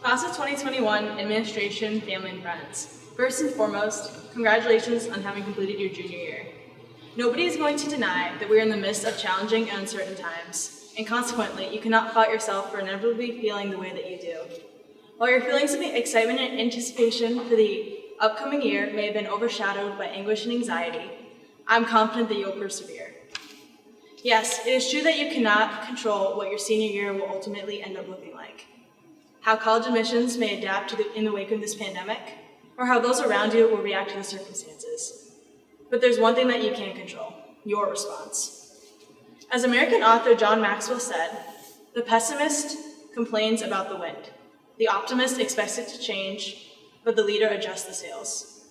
Class of 2021, administration, family, and friends. First and foremost, congratulations on having completed your junior year. Nobody is going to deny that we are in the midst of challenging and uncertain times, and consequently, you cannot fault yourself for inevitably feeling the way that you do. While your feelings of excitement and anticipation for the upcoming year may have been overshadowed by anguish and anxiety, I'm confident that you'll persevere. Yes, it is true that you cannot control what your senior year will ultimately end up looking like, how college admissions may adapt in the wake of this pandemic, or how those around you will react to the circumstances. But there's one thing that you can control: your response. As American author John Maxwell said, "The pessimist complains about the wind. The optimist expects it to change, but the leader adjusts the sails."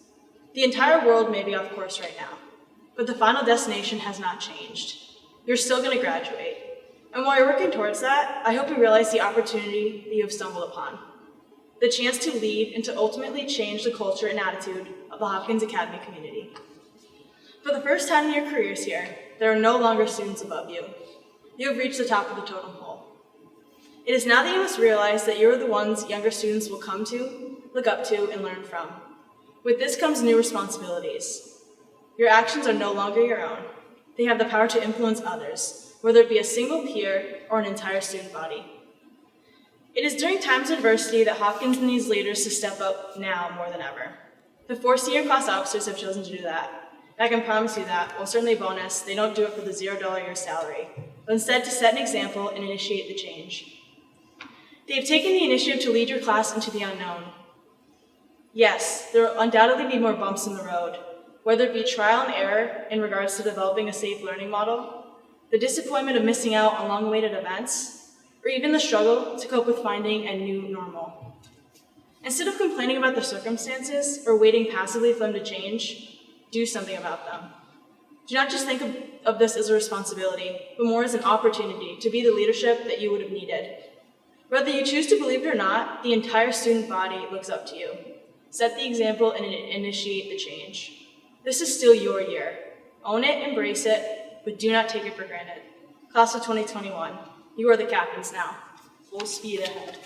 The entire world may be off course right now, but the final destination has not changed. You're still going to graduate. And while you're working towards that, I hope you realize the opportunity that you have stumbled upon. The chance to lead and to ultimately change the culture and attitude of the Hopkins Academy community. For the first time in your careers here, there are no longer students above you. You have reached the top of the totem pole. It is now that you must realize that you are the ones younger students will come to, look up to, and learn from. With this comes new responsibilities. Your actions are no longer your own. They have the power to influence others, whether it be a single peer or an entire student body. It is during times of adversity that Hopkins needs leaders to step up now more than ever. The 4 senior class officers have chosen to do that. And I can promise you that, while certainly a bonus, they don't do it for the $0 a year salary, but instead to set an example and initiate the change. They have taken the initiative to lead your class into the unknown. Yes, there will undoubtedly be more bumps in the road, whether it be trial and error in regards to developing a safe learning model, the disappointment of missing out on long-awaited events, or even the struggle to cope with finding a new normal. Instead of complaining about the circumstances or waiting passively for them to change, do something about them. Do not just think of this as a responsibility, but more as an opportunity to be the leadership that you would have needed. Whether you choose to believe it or not, the entire student body looks up to you. Set the example and initiate the change. This is still your year. Own it, embrace it, but do not take it for granted. Class of 2021, you are the captains now. Full speed ahead.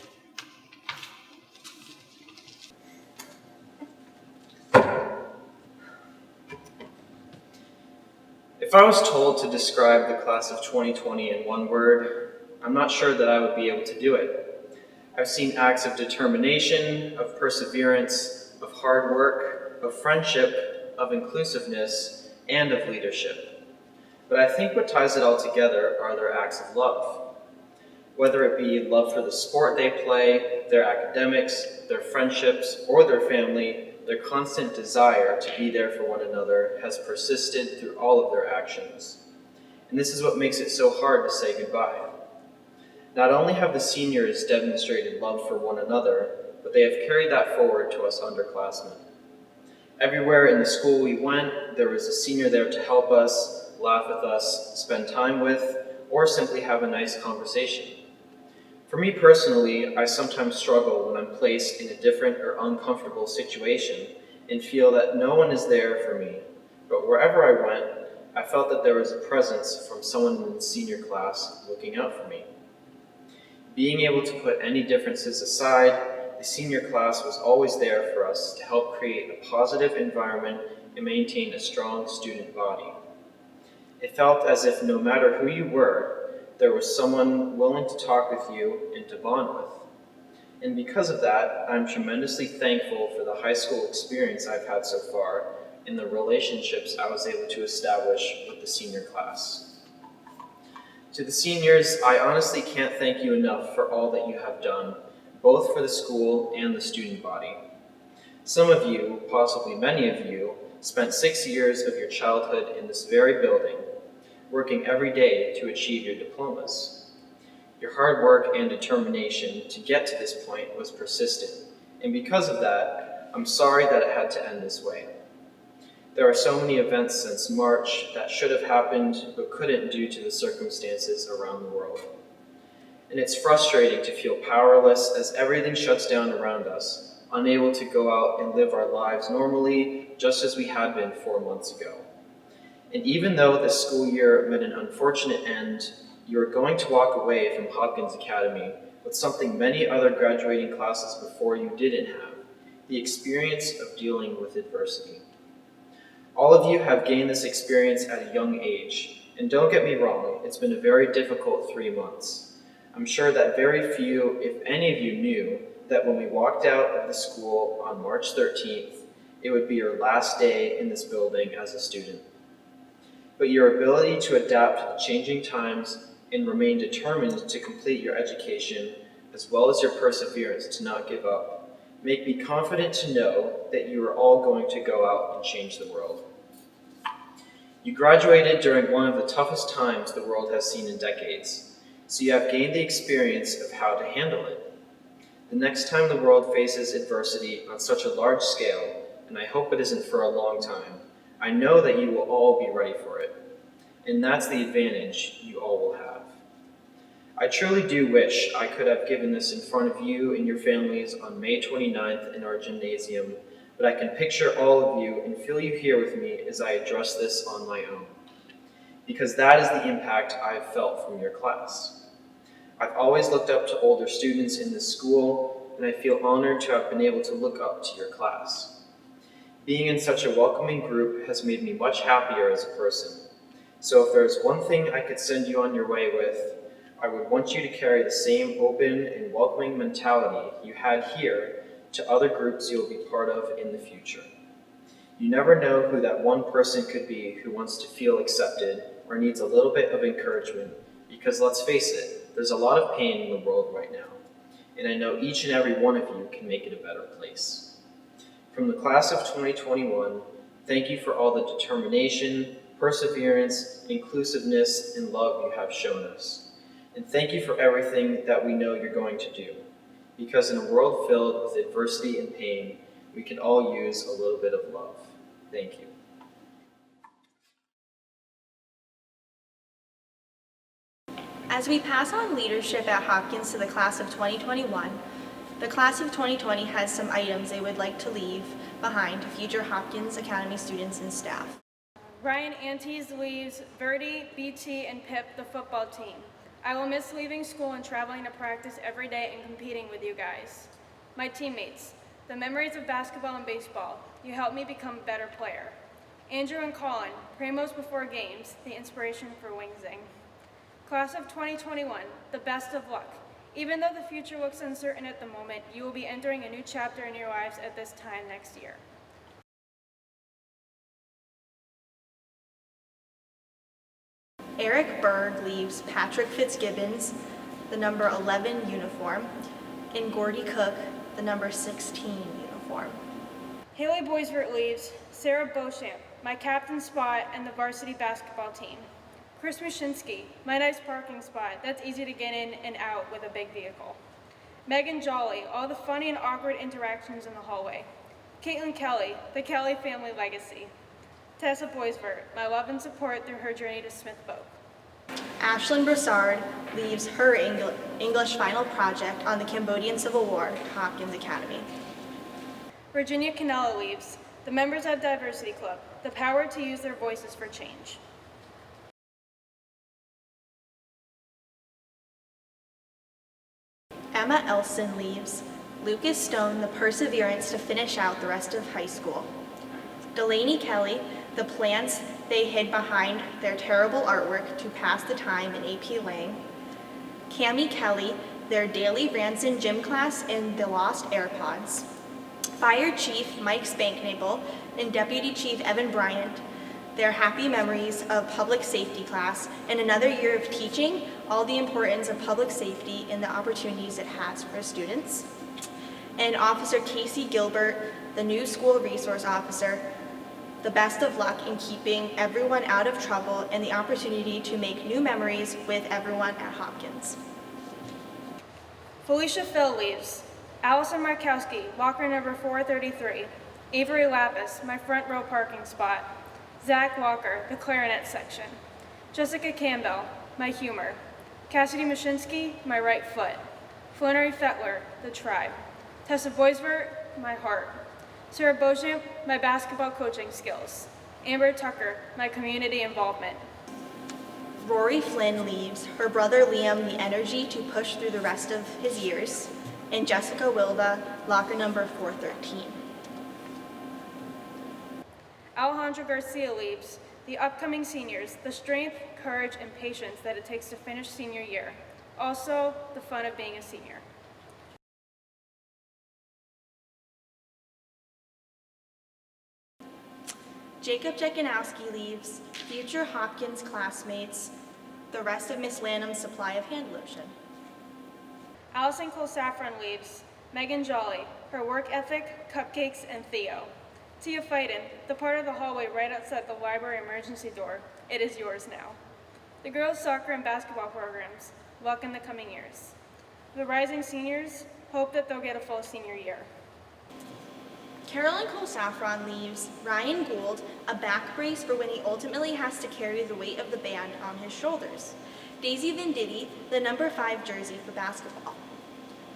If I was told to describe the class of 2020 in one word, I'm not sure that I would be able to do it. I've seen acts of determination, of perseverance, of hard work, of friendship, of inclusiveness, and of leadership. But I think what ties it all together are their acts of love. Whether it be love for the sport they play, their academics, their friendships, or their family, their constant desire to be there for one another has persisted through all of their actions. And this is what makes it so hard to say goodbye. Not only have the seniors demonstrated love for one another, but they have carried that forward to us underclassmen. Everywhere in the school we went, there was a senior there to help us, laugh with us, spend time with, or simply have a nice conversation. For me personally, I sometimes struggle when I'm placed in a different or uncomfortable situation and feel that no one is there for me. But wherever I went, I felt that there was a presence from someone in the senior class looking out for me. Being able to put any differences aside, the senior class was always there for us to help create a positive environment and maintain a strong student body. It felt as if no matter who you were, there was someone willing to talk with you and to bond with. And because of that, I'm tremendously thankful for the high school experience I've had so far and the relationships I was able to establish with the senior class. To the seniors, I honestly can't thank you enough for all that you have done, both for the school and the student body. Some of you, possibly many of you, spent 6 years of your childhood in this very building, working every day to achieve your diplomas. Your hard work and determination to get to this point was persistent, and because of that, I'm sorry that it had to end this way. There are so many events since March that should have happened but couldn't due to the circumstances around the world. And it's frustrating to feel powerless as everything shuts down around us, unable to go out and live our lives normally just as we had been 4 months ago. And even though this school year met an unfortunate end, you are going to walk away from Hopkins Academy but something many other graduating classes before you didn't have, the experience of dealing with adversity. All of you have gained this experience at a young age, and don't get me wrong, it's been a very difficult 3 months. I'm sure that very few, if any of you, knew that when we walked out of the school on March 13th, it would be your last day in this building as a student. But your ability to adapt to the changing times and remain determined to complete your education, as well as your perseverance to not give up, make me confident to know that you are all going to go out and change the world. You graduated during one of the toughest times the world has seen in decades, so you have gained the experience of how to handle it. The next time the world faces adversity on such a large scale, and I hope it isn't for a long time, I know that you will all be ready for it. And that's the advantage you all will have. I truly do wish I could have given this in front of you and your families on May 29th in our gymnasium, but I can picture all of you and feel you here with me as I address this on my own. Because that is the impact I have felt from your class. I've always looked up to older students in this school, and I feel honored to have been able to look up to your class. Being in such a welcoming group has made me much happier as a person. So if there's one thing I could send you on your way with, I would want you to carry the same open and welcoming mentality you had here to other groups you'll be part of in the future. You never know who that one person could be who wants to feel accepted or needs a little bit of encouragement, because let's face it, there's a lot of pain in the world right now, and I know each and every one of you can make it a better place. From the class of 2021, thank you for all the determination, perseverance, inclusiveness, and love you have shown us. And thank you for everything that we know you're going to do. Because in a world filled with adversity and pain, we can all use a little bit of love. Thank you. As we pass on leadership at Hopkins to the class of 2021, the class of 2020 has some items they would like to leave behind to future Hopkins Academy students and staff. Ryan Antes leaves Verdi, BT, and Pip the football team. I will miss leaving school and traveling to practice every day and competing with you guys. My teammates, the memories of basketball and baseball. You helped me become a better player. Andrew and Colin, pramos before games, the inspiration for wingsing. Class of 2021, the best of luck. Even though the future looks uncertain at the moment, you will be entering a new chapter in your lives at this time next year. Eric Berg leaves Patrick Fitzgibbons, the number 11 uniform, and Gordy Cook, the number 16 uniform. Haley Boisvert leaves Sarah Beauchamp, my captain spot and the varsity basketball team. Chris Mushinsky, my nice parking spot that's easy to get in and out with a big vehicle. Megan Jolly, all the funny and awkward interactions in the hallway. Caitlin Kelly, the Kelly family legacy. Tessa Boisvert, my love and support through her journey to Smith Boat. Ashlyn Broussard leaves her English final project on the Cambodian Civil War to Hopkins Academy. Virginia Canella leaves the members of Diversity Club, the power to use their voices for change. Emma Elson leaves Lucas Stone the perseverance to finish out the rest of high school. Delaney Kelly, the plants they hid behind their terrible artwork to pass the time in AP Lang. Cami Kelly, their daily Ranson gym class and the lost AirPods. Fire Chief Mike Spanknable and Deputy Chief Evan Bryant, their happy memories of public safety class and another year of teaching all the importance of public safety and the opportunities it has for students. And Officer Casey Gilbert, the new school resource officer, the best of luck in keeping everyone out of trouble and the opportunity to make new memories with everyone at Hopkins. Felicia Phil leaves. Allison Markowski, locker number 433. Avery Lapis, my front row parking spot. Zach Walker, the clarinet section. Jessica Campbell, my humor. Cassidy Mashinsky, my right foot. Flannery Fettler, the tribe. Tessa Boisvert, my heart. Sarah Beauchamp, my basketball coaching skills. Amber Tucker, my community involvement. Rory Flynn leaves her brother Liam the energy to push through the rest of his years, and Jessica Wilda, locker number 413. Alejandro Garcia leaves the upcoming seniors the strength, courage, and patience that it takes to finish senior year. Also, the fun of being a senior. Jacob Jekanowski leaves future Hopkins classmates the rest of Miss Lanham's supply of hand lotion. Allison Cole Saffron leaves Megan Jolly, her work ethic, cupcakes, and Theo. Tia Fighten, the part of the hallway right outside the library emergency door. It is yours now. The girls' soccer and basketball programs, luck in the coming years. The rising seniors, hope that they'll get a full senior year. Carolyn Cole Saffron leaves Ryan Gould a back brace for when he ultimately has to carry the weight of the band on his shoulders. Daisy Venditti, the number 5 jersey for basketball.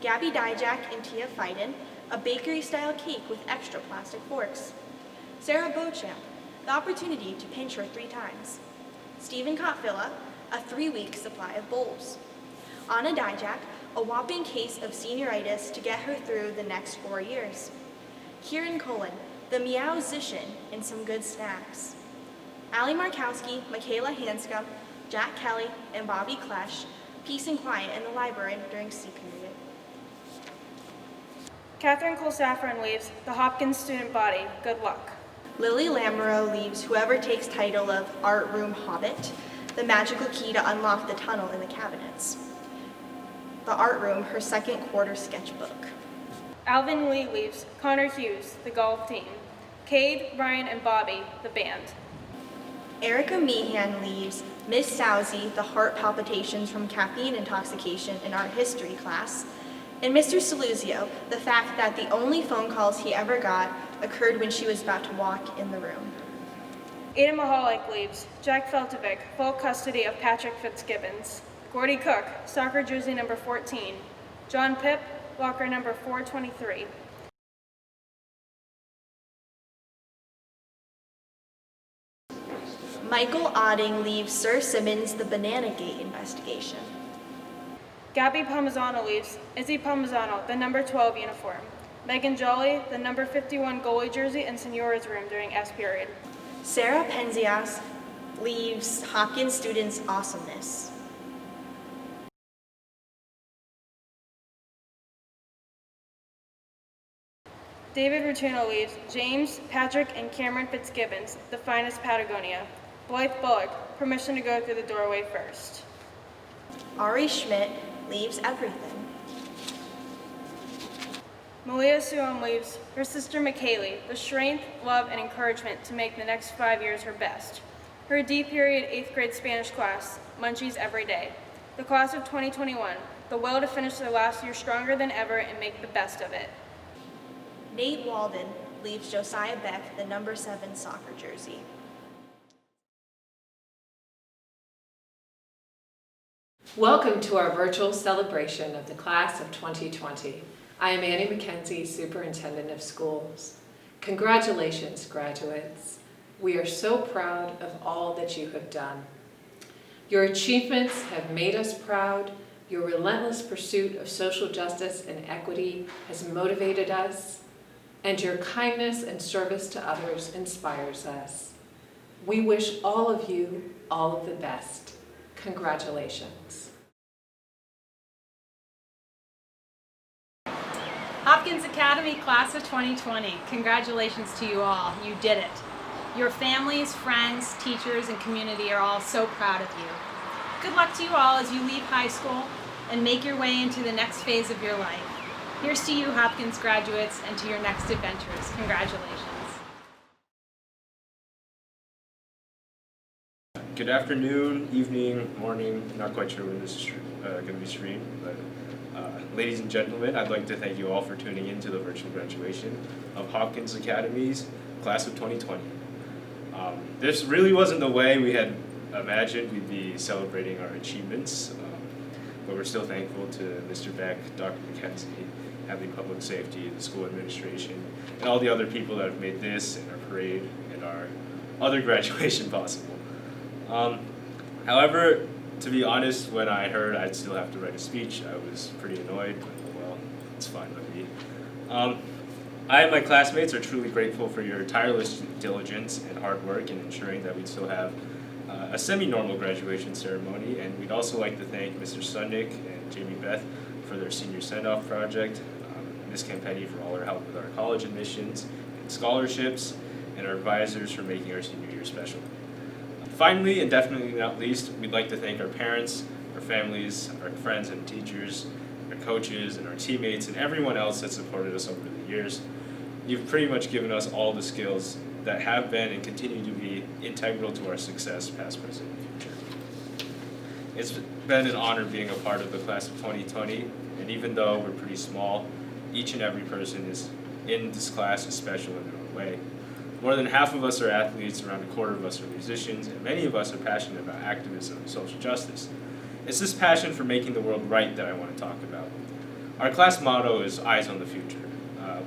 Gabby Dijak and Tia Fighten, a bakery-style cake with extra plastic forks. Sarah Beauchamp, the opportunity to pinch her 3 times. Stephen Kotfilla, a 3-week supply of bowls. Anna Dijak, a whopping case of senioritis to get her through the next 4 years. Kieran Cullen, the Meow-zician, and some good snacks. Allie Markowski, Michaela Hanscom, Jack Kelly, and Bobby Klesch, peace and quiet in the library during C period. Catherine Cole Saffron leaves the Hopkins student body. Good luck. Lily Lamoureux leaves whoever takes title of Art Room Hobbit, the magical key to unlock the tunnel in the cabinets. The Art Room, her second quarter sketchbook. Alvin Lee leaves Connor Hughes, the golf team. Cade, Ryan, and Bobby, the band. Erica Meehan leaves Miss Sousy, the heart palpitations from caffeine intoxication in art history class. And Mr. Saluzio, the fact that the only phone calls he ever got occurred when she was about to walk in the room. Ada Mahalik leaves Jack Feltovic, full custody of Patrick Fitzgibbons. Gordy Cook, soccer jersey number 14. John Pipp, locker number 423. Michael Odding leaves Sir Simmons the Banana Gate investigation. Gabby Palmisano leaves Izzy Palmisano, the number 12 uniform. Megan Jolly, the number 51 goalie jersey in Senora's room during S period. Sarah Penzias leaves Hopkins students' awesomeness. David Rutuno leaves James, Patrick, and Cameron Fitzgibbons, the finest Patagonia. Blythe Bullock, permission to go through the doorway first. Ari Schmidt leaves everything. Malia Suom leaves her sister McKaylee, the strength, love, and encouragement to make the next 5 years her best. Her D period 8th grade Spanish class, munchies every day. The class of 2021, the will to finish their last year stronger than ever and make the best of it. Nate Walden leaves Josiah Beck the number 7 soccer jersey. Welcome to our virtual celebration of the class of 2020. I am Annie McKenzie, Superintendent of Schools. Congratulations, graduates. We are so proud of all that you have done. Your achievements have made us proud. Your relentless pursuit of social justice and equity has motivated us, and your kindness and service to others inspires us. We wish all of you all of the best. Congratulations. Hopkins Academy Class of 2020, congratulations to you all. You did it. Your families, friends, teachers, and community are all so proud of you. Good luck to you all as you leave high school and make your way into the next phase of your life. Here's to you, Hopkins graduates, and to your next adventures. Congratulations. Good afternoon, evening, morning, not quite sure when this is going to be streamed, but ladies and gentlemen, I'd like to thank you all for tuning in to the virtual graduation of Hopkins Academy's Class of 2020. This really wasn't the way we had imagined we'd be celebrating our achievements, but we're still thankful to Mr. Beck, Dr. McKenzie, Hadley Public Safety, the school administration, and all the other people that have made this and our parade and our other graduation possible. However, to be honest, when I heard I'd still have to write a speech, I was pretty annoyed, but well, it's fine with me. I and my classmates are truly grateful for your tireless diligence and hard work in ensuring that we'd still have a semi-normal graduation ceremony, and we'd also like to thank Mr. Sundnick and Jamie Beth for their senior send-off project, Ms. Campetti for all her help with our college admissions and scholarships, and our advisors for making our senior year special. Finally, and definitely not least, we'd like to thank our parents, our families, our friends and teachers, our coaches, and our teammates, and everyone else that supported us over the years. You've pretty much given us all the skills that have been and continue to be integral to our success, past, present, and future. It's been an honor being a part of the class of 2020, and even though we're pretty small, each and every person is in this class is special in their own way. More than half of us are athletes, around a quarter of us are musicians, and many of us are passionate about activism and social justice. It's this passion for making the world right that I want to talk about. Our class motto is Eyes on the Future.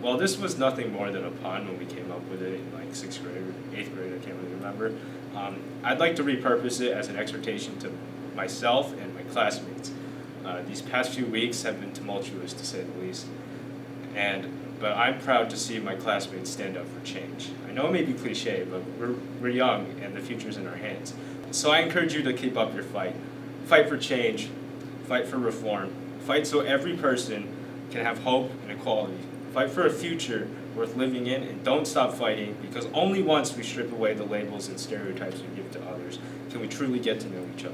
Well, this was nothing more than a pun when we came up with it in like 6th grade or 8th grade, I can't really remember. I'd like to repurpose it as an exhortation to myself and my classmates. These past few weeks have been tumultuous, to say the least, but I'm proud to see my classmates stand up for change. I know it may be cliche, but we're young and the future's in our hands. So I encourage you to keep up your fight. Fight for change, fight for reform, fight so every person can have hope and equality. Fight for a future worth living in, and don't stop fighting, because only once we strip away the labels and stereotypes we give to others can we truly get to know each other.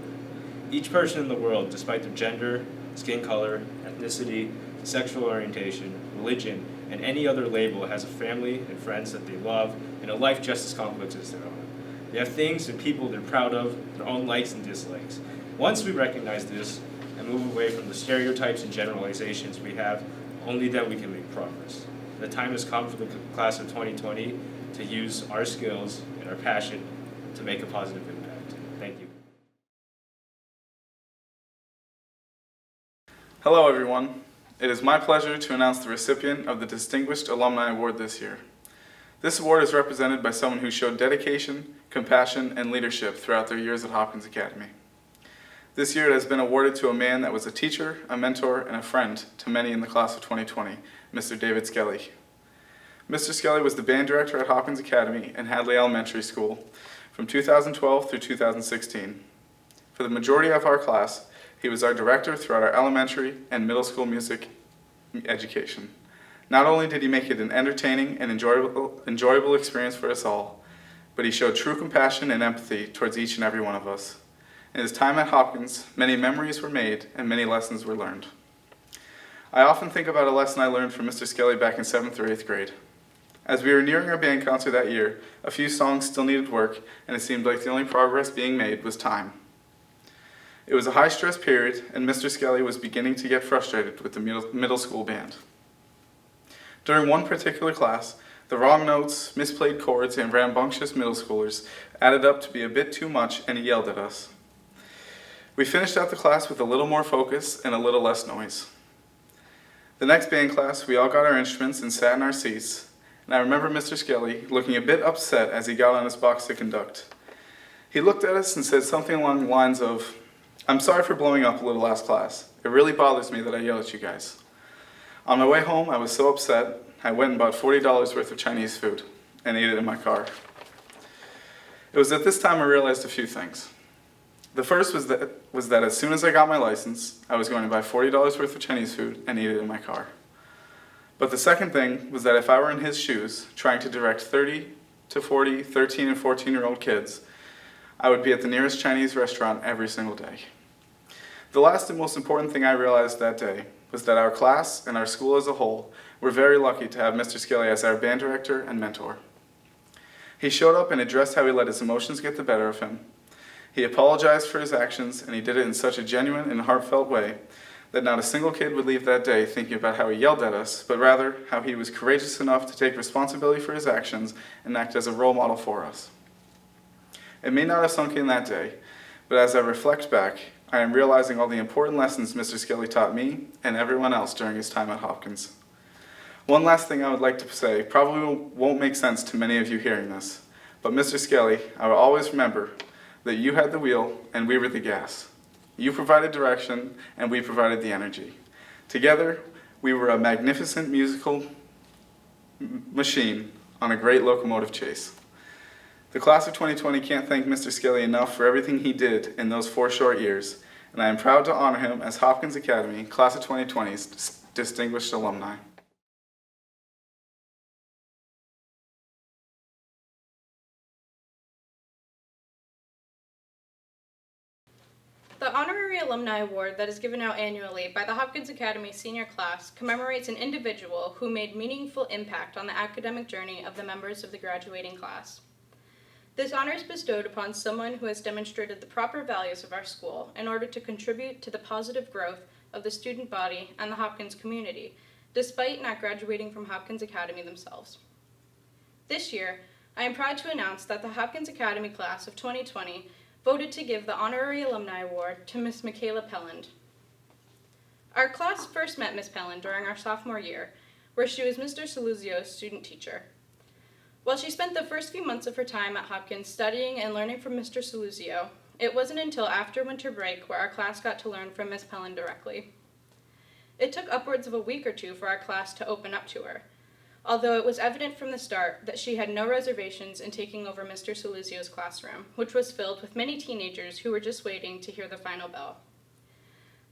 Each person in the world, despite their gender, skin color, ethnicity, sexual orientation, religion, and any other label, has a family and friends that they love and a life just as complex as their own. They have things and people they're proud of, their own likes and dislikes. Once we recognize this and move away from the stereotypes and generalizations we have, only then we can make progress. The time has come for the class of 2020 to use our skills and our passion to make a positive impact. Thank you. Hello everyone. It is my pleasure to announce the recipient of the Distinguished Alumni Award this year. This award is represented by someone who showed dedication, compassion, and leadership throughout their years at Hopkins Academy. This year it has been awarded to a man that was a teacher, a mentor, and a friend to many in the class of 2020, Mr. David Skelly. Mr. Skelly was the band director at Hopkins Academy and Hadley Elementary School from 2012 through 2016. For the majority of our class, he was our director throughout our elementary and middle school music education. Not only did he make it an entertaining and enjoyable experience for us all, but he showed true compassion and empathy towards each and every one of us. In his time at Hopkins, many memories were made and many lessons were learned. I often think about a lesson I learned from Mr. Skelly back in 7th or 8th grade. As we were nearing our band concert that year, a few songs still needed work, and it seemed like the only progress being made was time. It was a high-stress period, and Mr. Skelly was beginning to get frustrated with the middle school band. During one particular class, the wrong notes, misplayed chords, and rambunctious middle schoolers added up to be a bit too much, and he yelled at us. We finished out the class with a little more focus and a little less noise. The next band class, we all got our instruments and sat in our seats, and I remember Mr. Skelly looking a bit upset as he got on his box to conduct. He looked at us and said something along the lines of, "I'm sorry for blowing up a little last class. It really bothers me that I yell at you guys." On my way home, I was so upset, I went and bought $40 worth of Chinese food and ate it in my car. It was at this time I realized a few things. The first was that as soon as I got my license, I was going to buy $40 worth of Chinese food and eat it in my car. But the second thing was that if I were in his shoes, trying to direct 30 to 40, 13 and 14-year-old kids, I would be at the nearest Chinese restaurant every single day. The last and most important thing I realized that day was that our class and our school as a whole were very lucky to have Mr. Skelly as our band director and mentor. He showed up and addressed how he let his emotions get the better of him. He apologized for his actions, and he did it in such a genuine and heartfelt way that not a single kid would leave that day thinking about how he yelled at us, but rather how he was courageous enough to take responsibility for his actions and act as a role model for us. It may not have sunk in that day, but as I reflect back, I am realizing all the important lessons Mr. Skelly taught me and everyone else during his time at Hopkins. One last thing I would like to say probably won't make sense to many of you hearing this, but Mr. Skelly, I will always remember, that you had the wheel and we were the gas. You provided direction and we provided the energy. Together, we were a magnificent musical machine on a great locomotive chase. The class of 2020 can't thank Mr. Skelly enough for everything he did in those 4 short years, and I am proud to honor him as Hopkins Academy Class of 2020's Distinguished Alumni. The Honorary Alumni Award that is given out annually by the Hopkins Academy senior class commemorates an individual who made meaningful impact on the academic journey of the members of the graduating class. This honor is bestowed upon someone who has demonstrated the proper values of our school in order to contribute to the positive growth of the student body and the Hopkins community, despite not graduating from Hopkins Academy themselves. This year, I am proud to announce that the Hopkins Academy class of 2020 voted to give the Honorary Alumni Award to Miss Michaela Pelland. Our class first met Miss Pelland during our sophomore year, where she was Mr. Saluzio's student teacher. While she spent the first few months of her time at Hopkins studying and learning from Mr. Saluzio, it wasn't until after winter break where our class got to learn from Miss Pelland directly. It took upwards of a week or 2 for our class to open up to her, although it was evident from the start that she had no reservations in taking over Mr. Saluzio's classroom, which was filled with many teenagers who were just waiting to hear the final bell.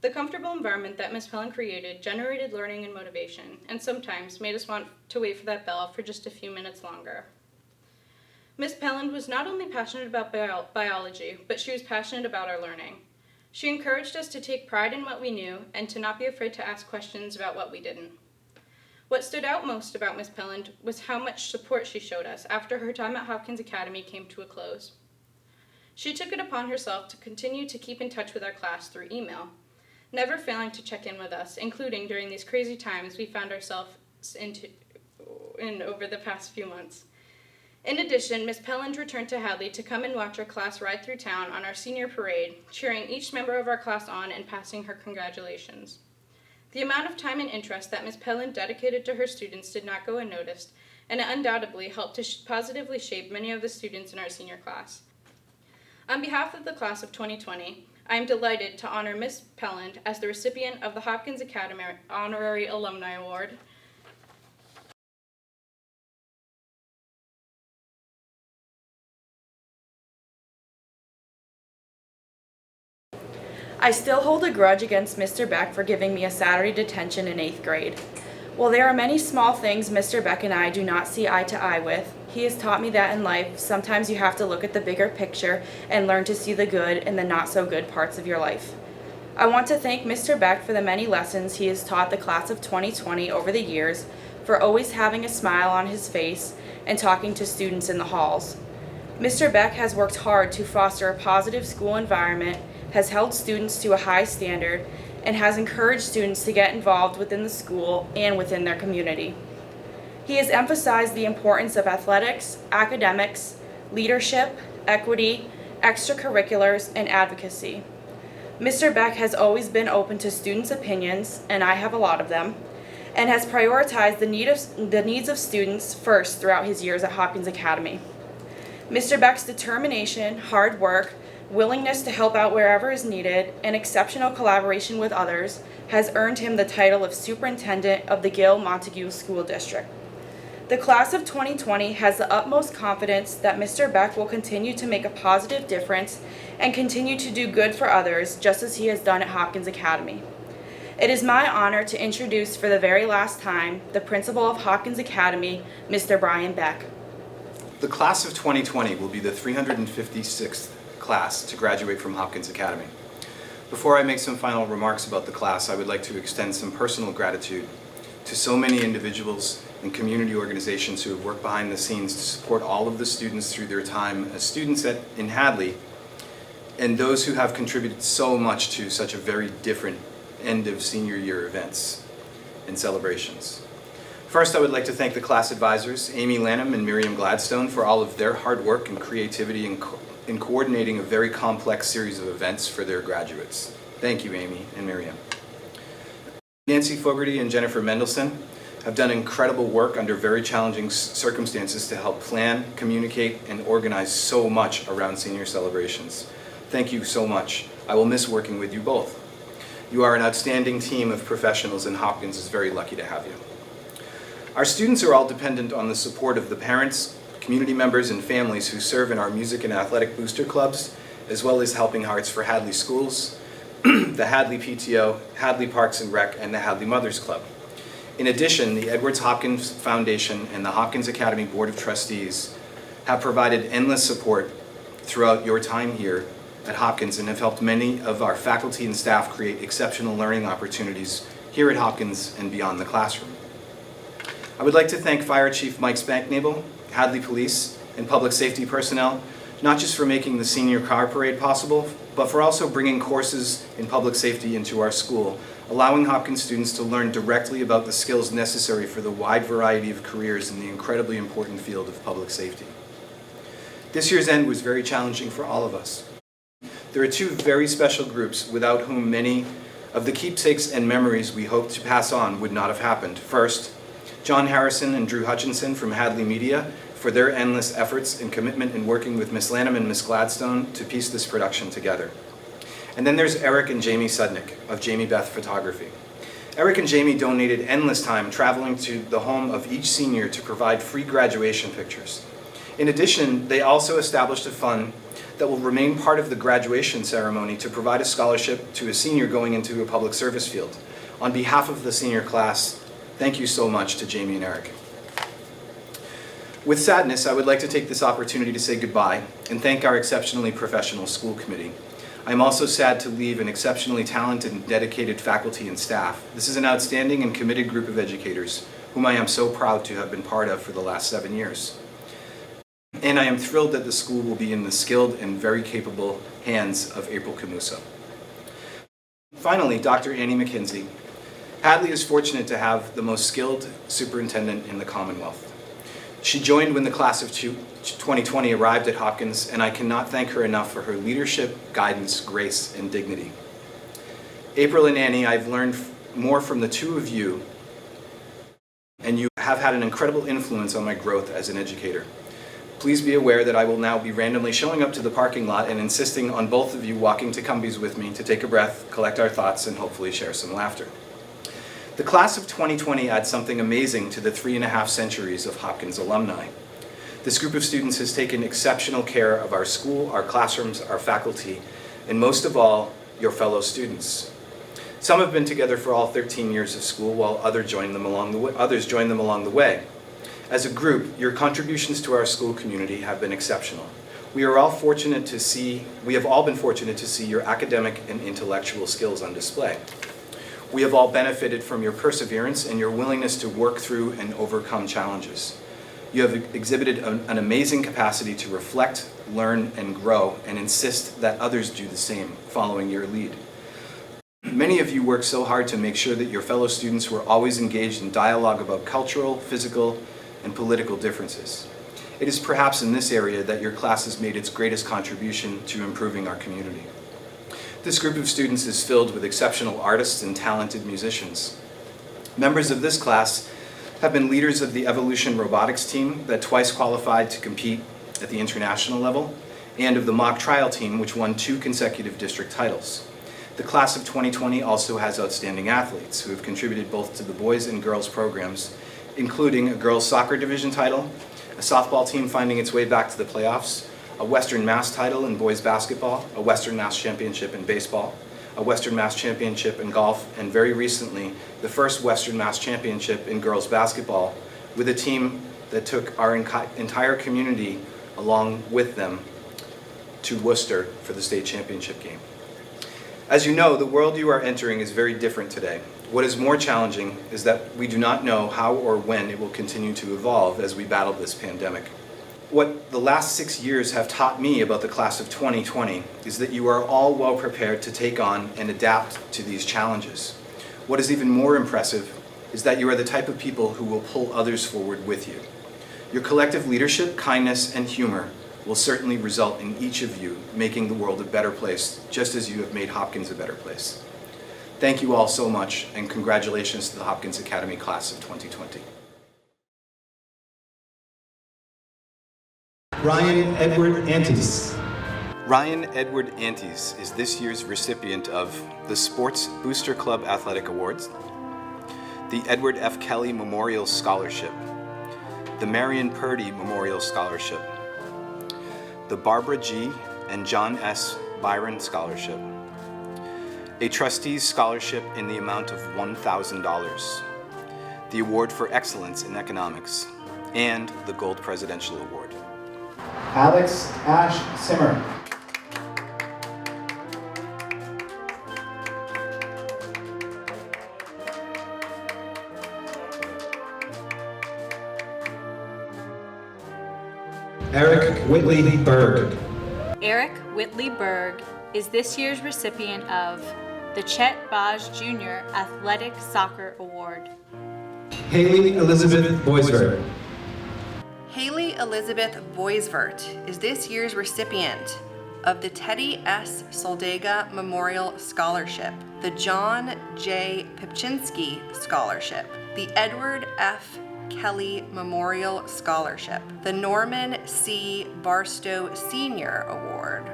The comfortable environment that Miss Pelland created generated learning and motivation, and sometimes made us want to wait for that bell for just a few minutes longer. Miss Pelland was not only passionate about biology, but she was passionate about our learning. She encouraged us to take pride in what we knew and to not be afraid to ask questions about what we didn't. What stood out most about Miss Pelland was how much support she showed us after her time at Hopkins Academy came to a close. She took it upon herself to continue to keep in touch with our class through email, never failing to check in with us, including during these crazy times we found ourselves in over the past few months. In addition, Miss Pelland returned to Hadley to come and watch our class ride through town on our senior parade, cheering each member of our class on and passing her congratulations. The amount of time and interest that Miss Pelland dedicated to her students did not go unnoticed, and it undoubtedly helped to positively shape many of the students in our senior class. On behalf of the class of 2020, I am delighted to honor Miss Pelland as the recipient of the Hopkins Academy Honorary Alumni Award. I still hold a grudge against Mr. Beck for giving me a Saturday detention in 8th grade. While there are many small things Mr. Beck and I do not see eye to eye with, he has taught me that in life, sometimes you have to look at the bigger picture and learn to see the good and the not so good parts of your life. I want to thank Mr. Beck for the many lessons he has taught the class of 2020 over the years, for always having a smile on his face and talking to students in the halls. Mr. Beck has worked hard to foster a positive school environment, has held students to a high standard, and has encouraged students to get involved within the school and within their community. He has emphasized the importance of athletics, academics, leadership, equity, extracurriculars, and advocacy. Mr. Beck has always been open to students' opinions, and I have a lot of them, and has prioritized the needs of students first throughout his years at Hopkins Academy. Mr. Beck's determination, hard work, willingness to help out wherever is needed, and exceptional collaboration with others has earned him the title of Superintendent of the Gill Montague School District. The class of 2020 has the utmost confidence that Mr. Beck will continue to make a positive difference and continue to do good for others, just as he has done at Hopkins Academy. It is my honor to introduce for the very last time the principal of Hopkins Academy, Mr. Brian Beck. The class of 2020 will be the 356th class to graduate from Hopkins Academy. Before I make some final remarks about the class, I would like to extend some personal gratitude to so many individuals and community organizations who have worked behind the scenes to support all of the students through their time as students in Hadley, and those who have contributed so much to such a very different end of senior year events and celebrations. First, I would like to thank the class advisors, Amy Lanham and Miriam Gladstone, for all of their hard work and creativity in coordinating a very complex series of events for their graduates. Thank you, Amy and Miriam. Nancy Fogarty and Jennifer Mendelson, have done incredible work under very challenging circumstances to help plan, communicate, and organize so much around senior celebrations. Thank you so much. I will miss working with you both. You are an outstanding team of professionals, and Hopkins is very lucky to have you. Our students are all dependent on the support of the parents, community members, and families who serve in our music and athletic booster clubs, as well as Helping Hearts for Hadley Schools, the Hadley PTO, Hadley Parks and Rec, and the Hadley Mothers Club. In addition, the Edwards Hopkins Foundation and the Hopkins Academy Board of Trustees have provided endless support throughout your time here at Hopkins and have helped many of our faculty and staff create exceptional learning opportunities here at Hopkins and beyond the classroom. I would like to thank Fire Chief Mike Spanknebel, Hadley Police, and public safety personnel, not just for making the senior car parade possible, but for also bringing courses in public safety into our school, allowing Hopkins students to learn directly about the skills necessary for the wide variety of careers in the incredibly important field of public safety. This year's end was very challenging for all of us. There are two very special groups without whom many of the keepsakes and memories we hope to pass on would not have happened. First, John Harrison and Drew Hutchinson from Hadley Media for their endless efforts and commitment in working with Miss Lanham and Miss Gladstone to piece this production together. And then there's Eric and Jamie Sudnick of Jamie Beth Photography. Eric and Jamie donated endless time traveling to the home of each senior to provide free graduation pictures. In addition, they also established a fund that will remain part of the graduation ceremony to provide a scholarship to a senior going into a public service field. On behalf of the senior class, thank you so much to Jamie and Eric. With sadness, I would like to take this opportunity to say goodbye and thank our exceptionally professional school committee. I am also sad to leave an exceptionally talented and dedicated faculty and staff. This is an outstanding and committed group of educators whom I am so proud to have been part of for the last 7 years. And I am thrilled that the school will be in the skilled and very capable hands of April Camuso. Finally, Dr. Annie McKenzie. Hadley is fortunate to have the most skilled superintendent in the Commonwealth. She joined when the class of 2020 arrived at Hopkins, and I cannot thank her enough for her leadership, guidance, grace, and dignity. April and Annie, I've learned more from the two of you, and you have had an incredible influence on my growth as an educator. Please be aware that I will now be randomly showing up to the parking lot and insisting on both of you walking to Cumbies with me to take a breath, collect our thoughts, and hopefully share some laughter. The class of 2020 adds something amazing to the 3.5 centuries of Hopkins alumni. This group of students has taken exceptional care of our school, our classrooms, our faculty, and most of all, your fellow students. Some have been together for all 13 years of school, while others joined them along the way. As a group, your contributions to our school community have been exceptional. We have all been fortunate to see your academic and intellectual skills on display. We have all benefited from your perseverance and your willingness to work through and overcome challenges. You have exhibited an amazing capacity to reflect, learn, and grow, and insist that others do the same, following your lead. Many of you work so hard to make sure that your fellow students were always engaged in dialogue about cultural, physical, and political differences. It is perhaps in this area that your class has made its greatest contribution to improving our community. This group of students is filled with exceptional artists and talented musicians. Members of this class have been leaders of the Evolution Robotics team that twice qualified to compete at the international level, and of the mock trial team, which won 2 consecutive district titles. The class of 2020 also has outstanding athletes who have contributed both to the boys and girls programs, including a girls soccer division title, a softball team finding its way back to the playoffs, a Western Mass title in boys basketball, a Western Mass championship in baseball, a Western Mass championship in golf, and very recently, the first Western Mass championship in girls basketball, with a team that took our entire community along with them to Worcester for the state championship game. As you know, the world you are entering is very different today. What is more challenging is that we do not know how or when it will continue to evolve as we battle this pandemic. What the last 6 years have taught me about the class of 2020 is that you are all well prepared to take on and adapt to these challenges. What is even more impressive is that you are the type of people who will pull others forward with you. Your collective leadership, kindness, and humor will certainly result in each of you making the world a better place, just as you have made Hopkins a better place. Thank you all so much, and congratulations to the Hopkins Academy class of 2020. Ryan Edward Antes. Ryan Edward Antes is this year's recipient of the Sports Booster Club Athletic Awards, the Edward F. Kelly Memorial Scholarship, the Marion Purdy Memorial Scholarship, the Barbara G. and John S. Byron Scholarship, a Trustees Scholarship in the amount of $1,000, the Award for Excellence in Economics, and the Gold Presidential Award. Alex Ash Simmer. Eric Whitley Berg. Eric Whitley Berg is this year's recipient of the Chet Baj Jr. Athletic Soccer Award. Haley Elizabeth Boisvert. Haley Elizabeth Boisvert is this year's recipient of the Teddy S. Soldega Memorial Scholarship, the John J. Pipchinsky Scholarship, the Edward F. Kelly Memorial Scholarship, the Norman C. Barstow Sr. Award,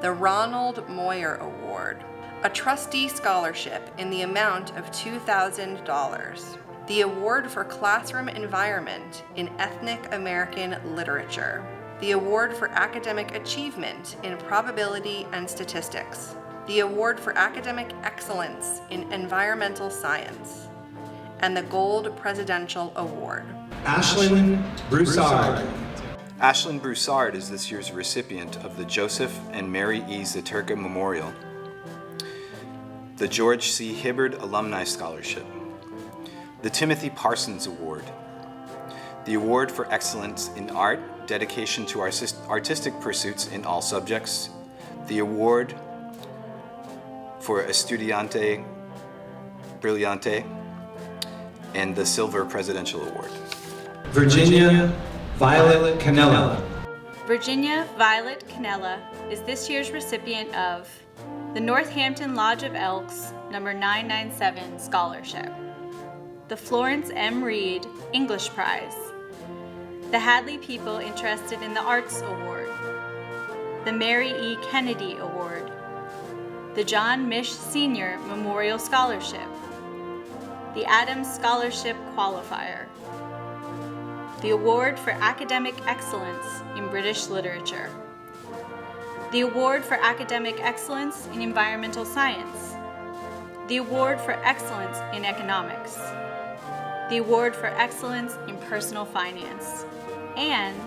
the Ronald Moyer Award, a Trustee Scholarship in the amount of $2,000, the Award for Classroom Environment in Ethnic American Literature, the Award for Academic Achievement in Probability and Statistics, the Award for Academic Excellence in Environmental Science, and the Gold Presidential Award. Ashlyn Broussard. Ashlyn Broussard is this year's recipient of the Joseph and Mary E. Zaterka Memorial, the George C. Hibbard Alumni Scholarship, the Timothy Parsons Award, the Award for Excellence in Art, dedication to artistic pursuits in all subjects, the Award for Estudiante Brillante, and the Silver Presidential Award. Virginia Violet Canella. Virginia Violet Canella is this year's recipient of the Northampton Lodge of Elks number 997 Scholarship, the Florence M. Reed English Prize, the Hadley People Interested in the Arts Award, the Mary E. Kennedy Award, the John Mish Sr. Memorial Scholarship, the Adams Scholarship Qualifier, the Award for Academic Excellence in British Literature, the Award for Academic Excellence in Environmental Science, the Award for Excellence in Economics, the Award for Excellence in Personal Finance, and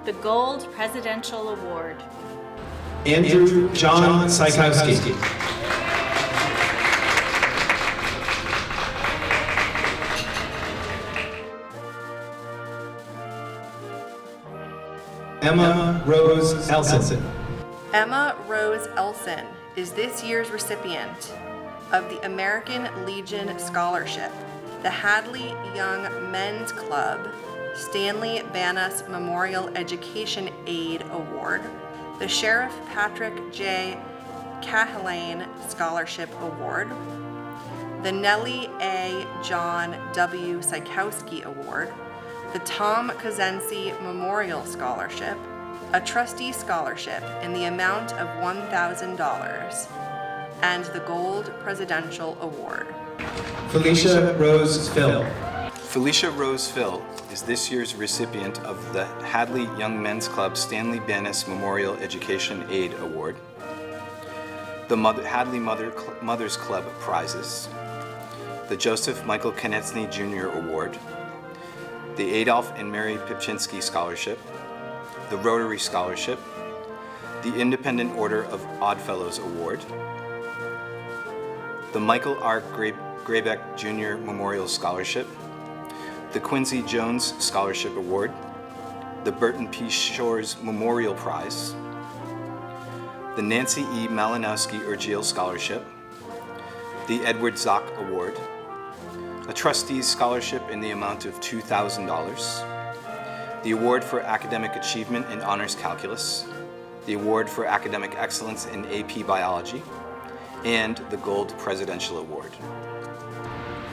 the Gold Presidential Award. Andrew John Sykowski. Emma Rose Elson. Emma Rose Elson is this year's recipient of the American Legion Scholarship, the Hadley Young Men's Club Stanley Banas Memorial Education Aid Award, the Sheriff Patrick J. Cahalane Scholarship Award, the Nellie A. John W. Sykowski Award, the Tom Kozensi Memorial Scholarship, a Trustee Scholarship in the amount of $1,000, and the Gold Presidential Award. Felicia Rose Phil. Felicia Rose Phil is this year's recipient of the Hadley Young Men's Club Stanley Banas Memorial Education Aid Award, the Hadley Mothers Club Prizes, the Joseph Michael Konechny Jr. Award, the Adolph and Mary Pipchinsky Scholarship, the Rotary Scholarship, the Independent Order of Oddfellows Award, the Michael R. Graybeck Jr. Memorial Scholarship, the Quincy Jones Scholarship Award, the Burton P. Shores Memorial Prize, the Nancy E. Malinowski Urgeel Scholarship, the Edward Zock Award, a Trustees Scholarship in the amount of $2,000, the Award for Academic Achievement in Honors Calculus, the Award for Academic Excellence in AP Biology, and the Gold Presidential Award.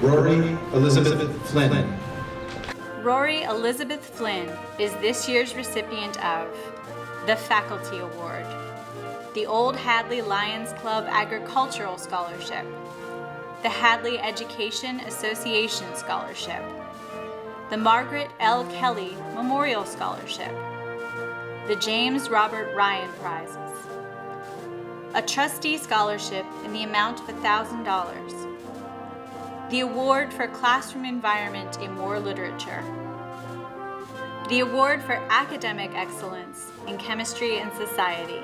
Rory Elizabeth Flynn. Rory Elizabeth Flynn is this year's recipient of the Faculty Award, the Old Hadley Lions Club Agricultural Scholarship, the Hadley Education Association Scholarship, the Margaret L. Kelly Memorial Scholarship, the James Robert Ryan Prizes, a trustee scholarship in the amount of $1,000, the Award for Classroom Environment in War Literature, the Award for Academic Excellence in Chemistry and Society,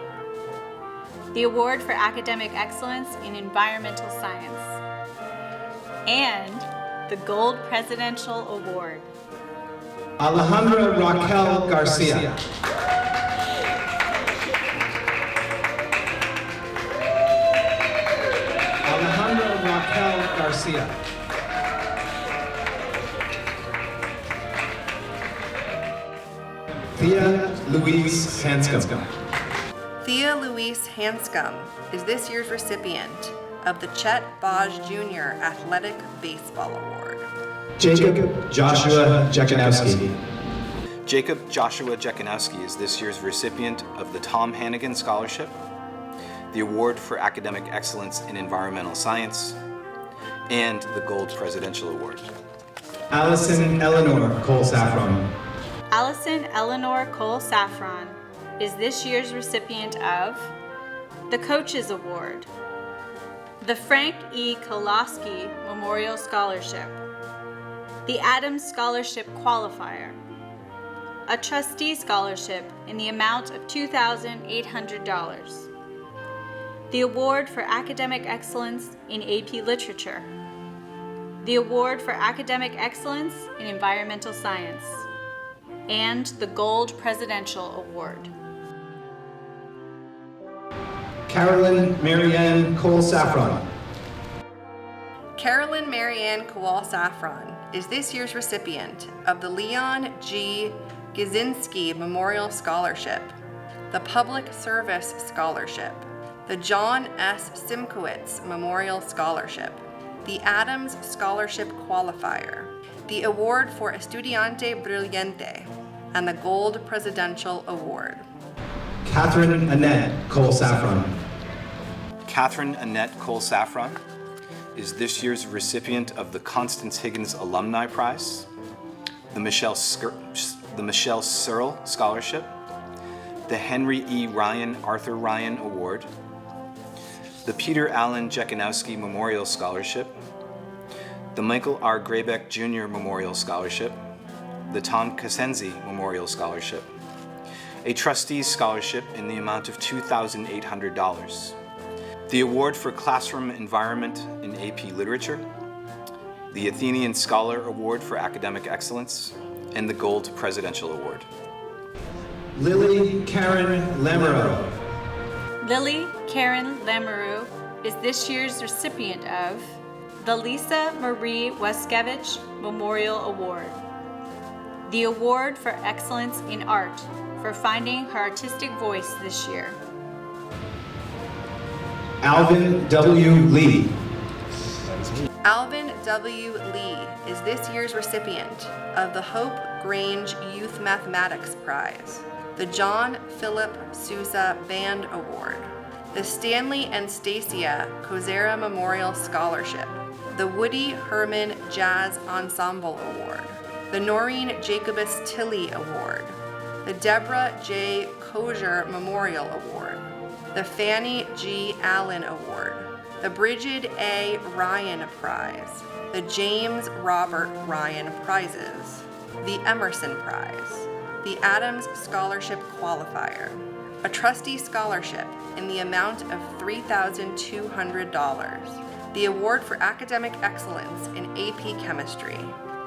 the Award for Academic Excellence in Environmental Science, and the Gold Presidential Award. Alejandra Raquel Garcia. Alejandra Raquel Garcia. Thea Louise Hanscom. Thea Louise Hanscom is this year's recipient of the Chet Baj Jr. Athletic Baseball Award. Jacob Joshua Jekanowski. Jacob Joshua Jekanowski is this year's recipient of the Tom Hannigan Scholarship, the Award for Academic Excellence in Environmental Science, and the Gold Presidential Award. Allison Eleanor Cole Saffron. Allison Eleanor Cole Saffron is this year's recipient of the Coaches Award, the Frank E. Koloski Memorial Scholarship, the Adams Scholarship Qualifier, a Trustee Scholarship in the amount of $2,800, the Award for Academic Excellence in AP Literature, the Award for Academic Excellence in Environmental Science, and the Gold Presidential Award. Carolyn Marianne Cole Saffron. Carolyn Marianne Kowal Saffron is this year's recipient of the Leon G. Gizinski Memorial Scholarship, the Public Service Scholarship, the John S. Simkowitz Memorial Scholarship, the Adams Scholarship Qualifier, the Award for Estudiante Brillante, and the Gold Presidential Award. Catherine Annette Cole Saffron. Catherine Annette Cole Saffron is this year's recipient of the Constance Higgins Alumni Prize, the Michelle Searle Scholarship, the Henry E. Ryan Arthur Ryan Award, the Peter Allen Jekanowski Memorial Scholarship, the Michael R. Graybeck Jr. Memorial Scholarship, the Tom Casenzi Memorial Scholarship, a Trustees Scholarship in the amount of $2,800, the Award for Classroom Environment in AP Literature, the Athenian Scholar Award for Academic Excellence, and the Gold Presidential Award. Lily Karen Lamoureux. Lily Karen Lamoureux is this year's recipient of the Lisa Marie Weskevich Memorial Award, the Award for Excellence in Art for finding her artistic voice this year. Alvin W. Lee. Alvin W. Lee is this year's recipient of the Hope Grange Youth Mathematics Prize, the John Philip Sousa Band Award, the Stanley and Stacia Kozera Memorial Scholarship, the Woody Herman Jazz Ensemble Award, the Noreen Jacobus Tilley Award, the Deborah J. Kozier Memorial Award, the Fannie G. Allen Award, the Bridget A. Ryan Prize, the James Robert Ryan Prizes, the Emerson Prize, the Adams Scholarship Qualifier, a Trustee Scholarship in the amount of $3,200, the Award for Academic Excellence in AP Chemistry,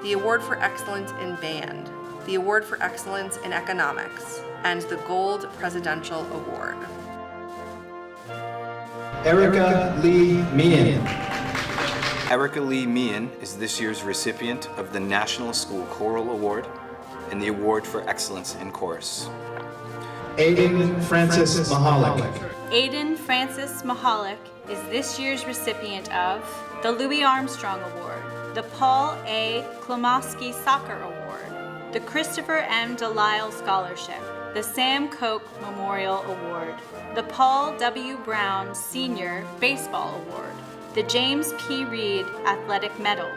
the Award for Excellence in Band, the Award for Excellence in Economics, and the Gold Presidential Award. Erica Lee Meehan. Erica Lee Meehan is this year's recipient of the National School Choral Award and the Award for Excellence in Chorus. Aiden Francis Mahalik. Aiden Francis Mahalik is this year's recipient of the Louis Armstrong Award, the Paul A. Klomowski Soccer Award, the Christopher M. Delisle Scholarship, the Sam Koch Memorial Award, the Paul W. Brown Senior Baseball Award, the James P. Reed Athletic Medal,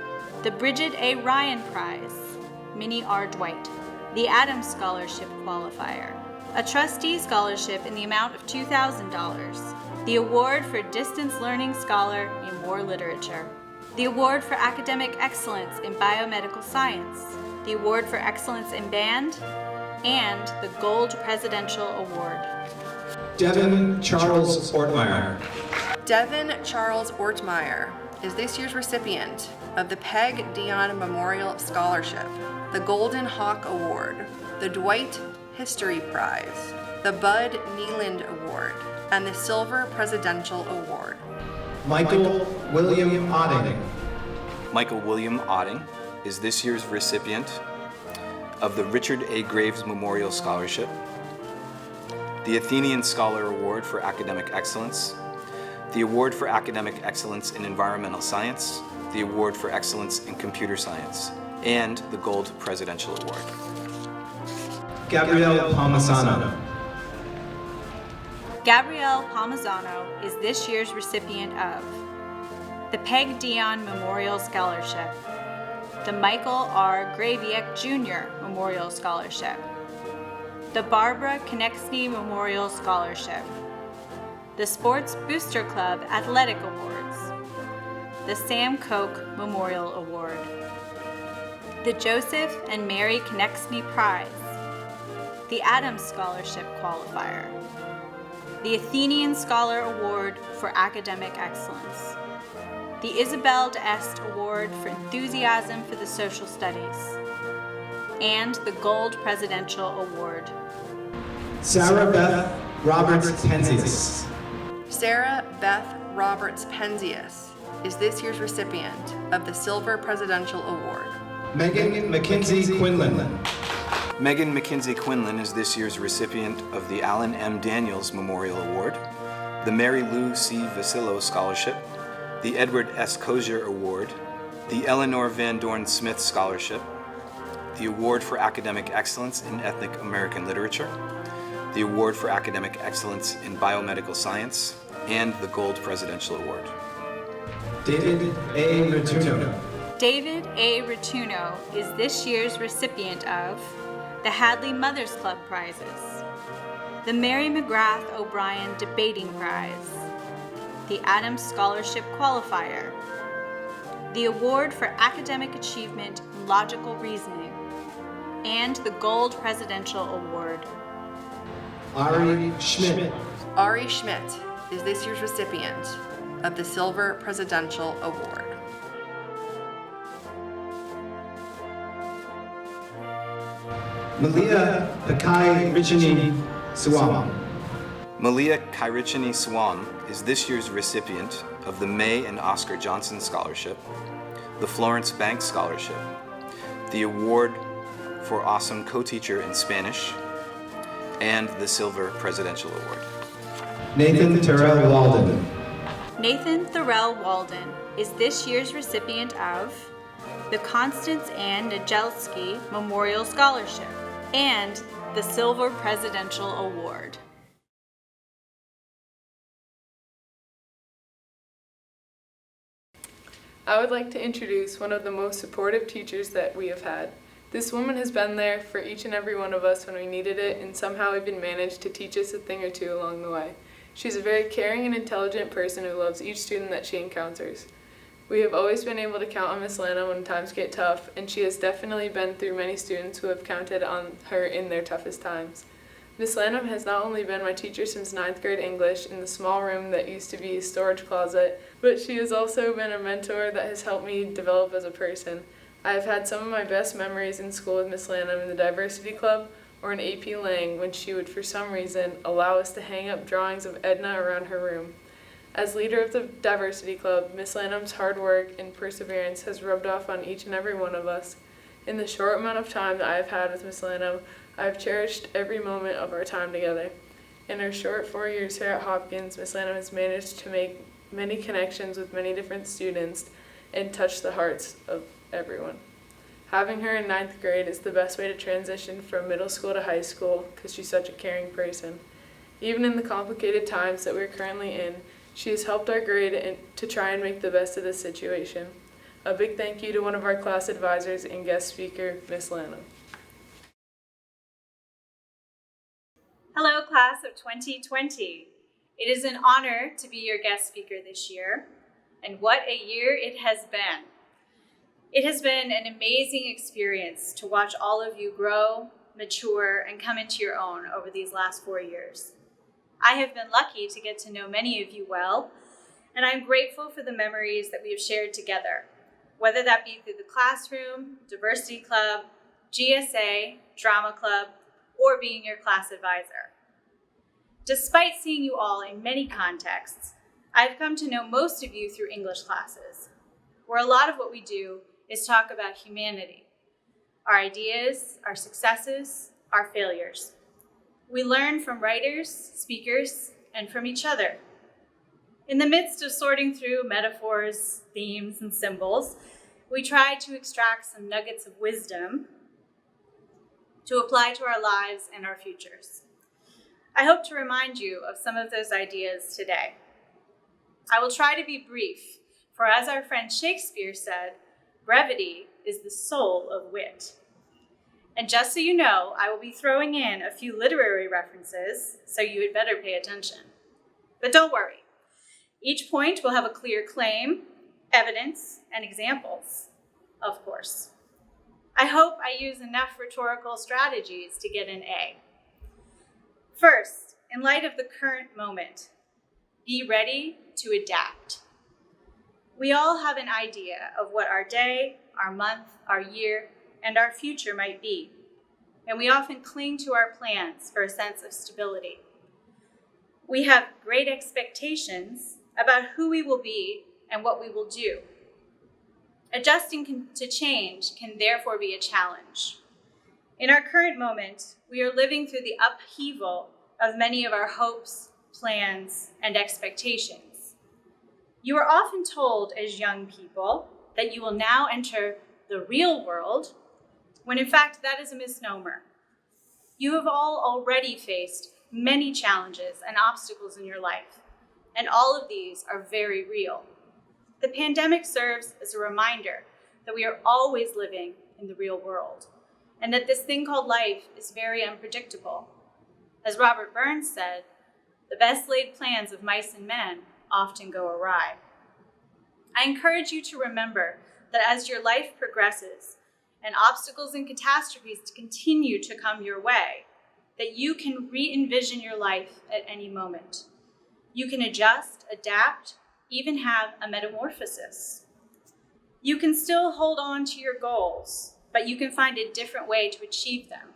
the Bridget A. Ryan Prize, Minnie R. Dwight, the Adams Scholarship Qualifier, a Trustee Scholarship in the amount of $2,000, the Award for Distance Learning Scholar in War Literature, the Award for Academic Excellence in Biomedical Science, the Award for Excellence in Band, and the Gold Presidential Award. Devin Charles Ortmeyer. Devin Charles Ortmeyer is this year's recipient of the Peg Dion Memorial Scholarship, the Golden Hawk Award, the Dwight History Prize, the Bud Neeland Award, and the Silver Presidential Award. Michael William Otting. Michael William Otting is this year's recipient of the Richard A. Graves Memorial Scholarship, the Athenian Scholar Award for Academic Excellence, the Award for Academic Excellence in Environmental Science, the Award for Excellence in Computer Science, and the Gold Presidential Award. Gabrielle Palmisano. Gabrielle Palmisano is this year's recipient of the Peg Dion Memorial Scholarship, the Michael R. Graviek Jr. Memorial Scholarship, the Barbara Konechny Memorial Scholarship, the Sports Booster Club Athletic Awards, the Sam Koch Memorial Award, the Joseph and Mary Konechny Prize, the Adams Scholarship Qualifier, the Athenian Scholar Award for Academic Excellence, the Isabel d'Este Award for Enthusiasm for the Social Studies, and the Gold Presidential Award. Sarah Beth Roberts Penzias. Sarah Beth Roberts Penzias is this year's recipient of the Silver Presidential Award. Megan McKinsey Quinlan. Megan McKinsey Quinlan is this year's recipient of the Alan M. Daniels Memorial Award, the Mary Lou C. Vasillo Scholarship, the Edward S. Kozier Award, the Eleanor Van Dorn Smith Scholarship, the Award for Academic Excellence in Ethnic American Literature, the Award for Academic Excellence in Biomedical Science, and the Gold Presidential Award. David A. Ratuno. David A. Ratuno is this year's recipient of the Hadley Mothers Club Prizes, the Mary McGrath O'Brien Debating Prize, the Adams Scholarship Qualifier, the Award for Academic Achievement in Logical Reasoning, and the Gold Presidential Award. Ari Schmidt. Ari Schmidt is this year's recipient of the Silver Presidential Award. Malia Pakai Richini Suam. Malia Kairichini Swam is this year's recipient of the May and Oscar Johnson Scholarship, the Florence Banks Scholarship, the Award for Awesome Co-Teacher in Spanish, and the Silver Presidential Award. Nathan Terrell Walden. Nathan Thorell Walden is this year's recipient of the Constance Ann Nijelski Memorial Scholarship and the Silver Presidential Award. I would like to introduce one of the most supportive teachers that we have had. This woman has been there for each and every one of us when we needed it, and somehow even managed to teach us a thing or two along the way. She's a very caring and intelligent person who loves each student that she encounters. We have always been able to count on Miss Lana when times get tough, and she has definitely been through many students who have counted on her in their toughest times. Miss Lanham has not only been my teacher since 9th grade English in the small room that used to be a storage closet, but she has also been a mentor that has helped me develop as a person. I have had some of my best memories in school with Miss Lanham in the Diversity Club or in AP Lang when she would, for some reason, allow us to hang up drawings of Edna around her room. As leader of the Diversity Club, Miss Lanham's hard work and perseverance has rubbed off on each and every one of us. In the short amount of time that I have had with Miss Lanham, I have cherished every moment of our time together. In her short 4 years here at Hopkins, Miss Lanham has managed to make many connections with many different students and touched the hearts of everyone. Having her in 9th grade is the best way to transition from middle school to high school because she's such a caring person. Even in the complicated times that we're currently in, she has helped our grade to try and make the best of this situation. A big thank you to one of our class advisors and guest speaker, Ms. Lanham. Hello, class of 2020. It is an honor to be your guest speaker this year, and what a year it has been. It has been an amazing experience to watch all of you grow, mature, and come into your own over these last 4 years. I have been lucky to get to know many of you well, and I'm grateful for the memories that we have shared together, whether that be through the classroom, diversity club, GSA, drama club, or being your class advisor. Despite seeing you all in many contexts, I've come to know most of you through English classes, where a lot of what we do is talk about humanity, our ideas, our successes, our failures. We learn from writers, speakers, and from each other. In the midst of sorting through metaphors, themes, and symbols, we try to extract some nuggets of wisdom to apply to our lives and our futures. I hope to remind you of some of those ideas today. I will try to be brief, for as our friend Shakespeare said, brevity is the soul of wit. And just so you know, I will be throwing in a few literary references, so you had better pay attention. But don't worry. Each point will have a clear claim, evidence, and examples, of course. I hope I use enough rhetorical strategies to get an A. First, in light of the current moment, be ready to adapt. We all have an idea of what our day, our month, our year, and our future might be, and we often cling to our plans for a sense of stability. We have great expectations about who we will be and what we will do. Adjusting to change can therefore be a challenge. In our current moment, we are living through the upheaval of many of our hopes, plans, and expectations. You are often told as young people that you will now enter the real world, when in fact that is a misnomer. You have all already faced many challenges and obstacles in your life, and all of these are very real. The pandemic serves as a reminder that we are always living in the real world, and that this thing called life is very unpredictable. As Robert Burns said, the best laid plans of mice and men often go awry. I encourage you to remember that as your life progresses and obstacles and catastrophes continue to come your way, that you can re-envision your life at any moment. You can adjust, adapt, even have a metamorphosis. You can still hold on to your goals, but you can find a different way to achieve them.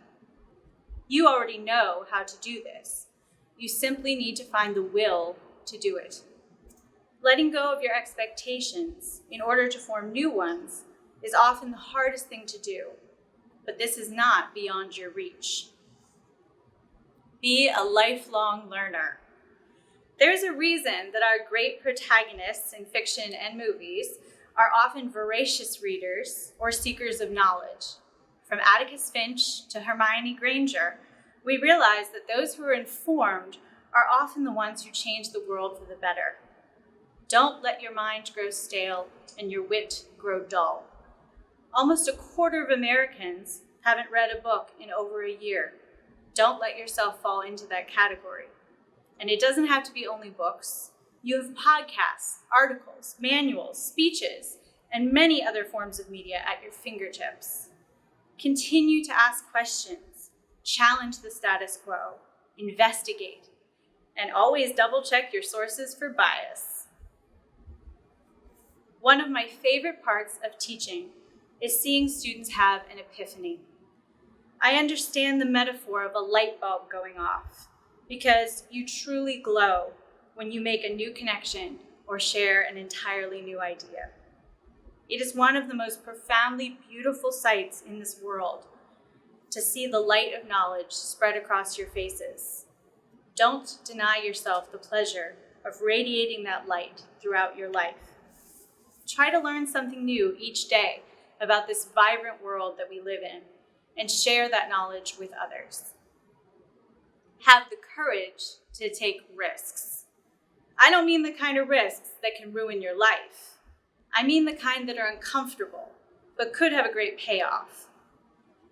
You already know how to do this. You simply need to find the will to do it. Letting go of your expectations in order to form new ones is often the hardest thing to do, but this is not beyond your reach. Be a lifelong learner. There's a reason that our great protagonists in fiction and movies are often voracious readers or seekers of knowledge. From Atticus Finch to Hermione Granger, we realize that those who are informed are often the ones who change the world for the better. Don't let your mind grow stale and your wit grow dull. Almost a quarter of Americans haven't read a book in over a year. Don't let yourself fall into that category. And it doesn't have to be only books. You have podcasts, articles, manuals, speeches, and many other forms of media at your fingertips. Continue to ask questions, challenge the status quo, investigate, and always double-check your sources for bias. One of my favorite parts of teaching is seeing students have an epiphany. I understand the metaphor of a light bulb going off because you truly glow when you make a new connection or share an entirely new idea. It is one of the most profoundly beautiful sights in this world to see the light of knowledge spread across your faces. Don't deny yourself the pleasure of radiating that light throughout your life. Try to learn something new each day about this vibrant world that we live in and share that knowledge with others. Have the courage to take risks. I don't mean the kind of risks that can ruin your life. I mean the kind that are uncomfortable, but could have a great payoff.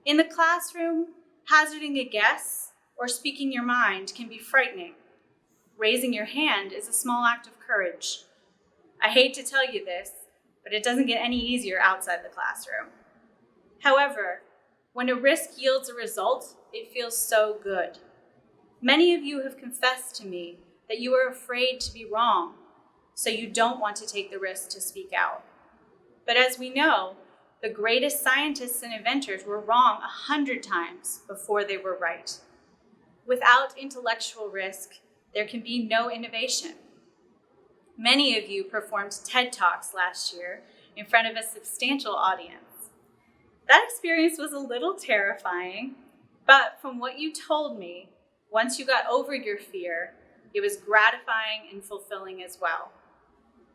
In the classroom, hazarding a guess or speaking your mind can be frightening. Raising your hand is a small act of courage. I hate to tell you this, but it doesn't get any easier outside the classroom. However, when a risk yields a result, it feels so good. Many of you have confessed to me that you are afraid to be wrong, so you don't want to take the risk to speak out. But as we know, the greatest scientists and inventors were wrong 100 times before they were right. Without intellectual risk, there can be no innovation. Many of you performed TED Talks last year in front of a substantial audience. That experience was a little terrifying, but from what you told me, once you got over your fear, it was gratifying and fulfilling as well.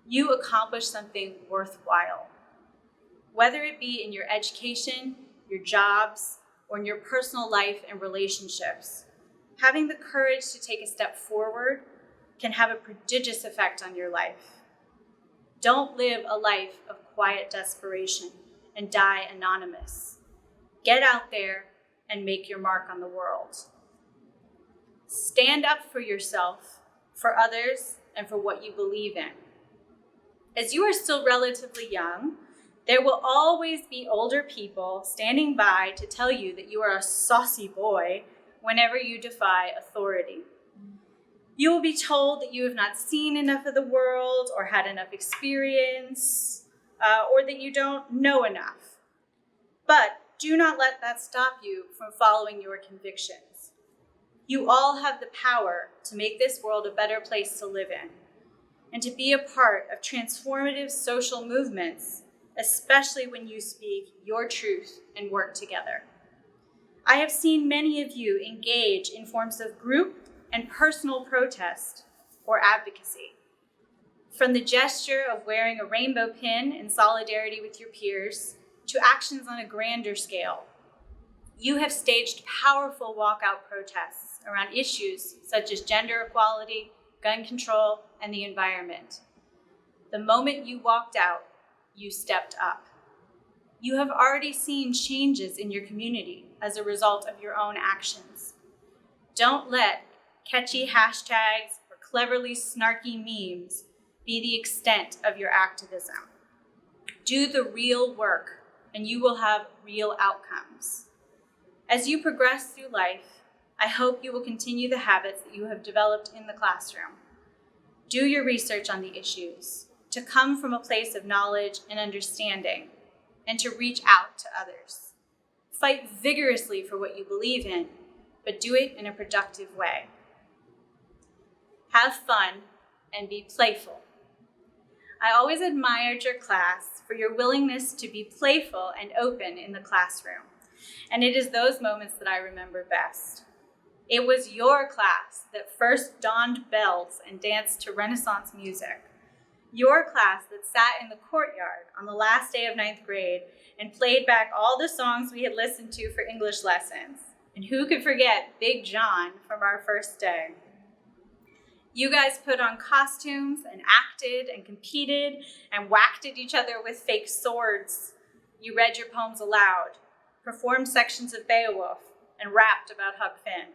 You accomplished something worthwhile. Whether it be in your education, your jobs, or in your personal life and relationships, having the courage to take a step forward can have a prodigious effect on your life. Don't live a life of quiet desperation and die anonymous. Get out there and make your mark on the world. Stand up for yourself, for others, and for what you believe in. As you are still relatively young, there will always be older people standing by to tell you that you are a saucy boy whenever you defy authority. You will be told that you have not seen enough of the world or had enough experience, or that you don't know enough. But do not let that stop you from following your convictions. You all have the power to make this world a better place to live in and to be a part of transformative social movements, especially when you speak your truth and work together. I have seen many of you engage in forms of group and personal protest or advocacy. From the gesture of wearing a rainbow pin in solidarity with your peers to actions on a grander scale, you have staged powerful walkout protests around issues such as gender equality, gun control, and the environment. The moment you walked out, you stepped up. You have already seen changes in your community as a result of your own actions. Don't let catchy hashtags or cleverly snarky memes be the extent of your activism. Do the real work, and you will have real outcomes. As you progress through life, I hope you will continue the habits that you have developed in the classroom. Do your research on the issues, to come from a place of knowledge and understanding, and to reach out to others. Fight vigorously for what you believe in, but do it in a productive way. Have fun and be playful. I always admired your class for your willingness to be playful and open in the classroom, and it is those moments that I remember best. It was your class that first donned bells and danced to Renaissance music. Your class that sat in the courtyard on the last day of 9th grade and played back all the songs we had listened to for English lessons. And who could forget Big John from our first day? You guys put on costumes and acted and competed and whacked at each other with fake swords. You read your poems aloud, performed sections of Beowulf, and rapped about Huck Finn.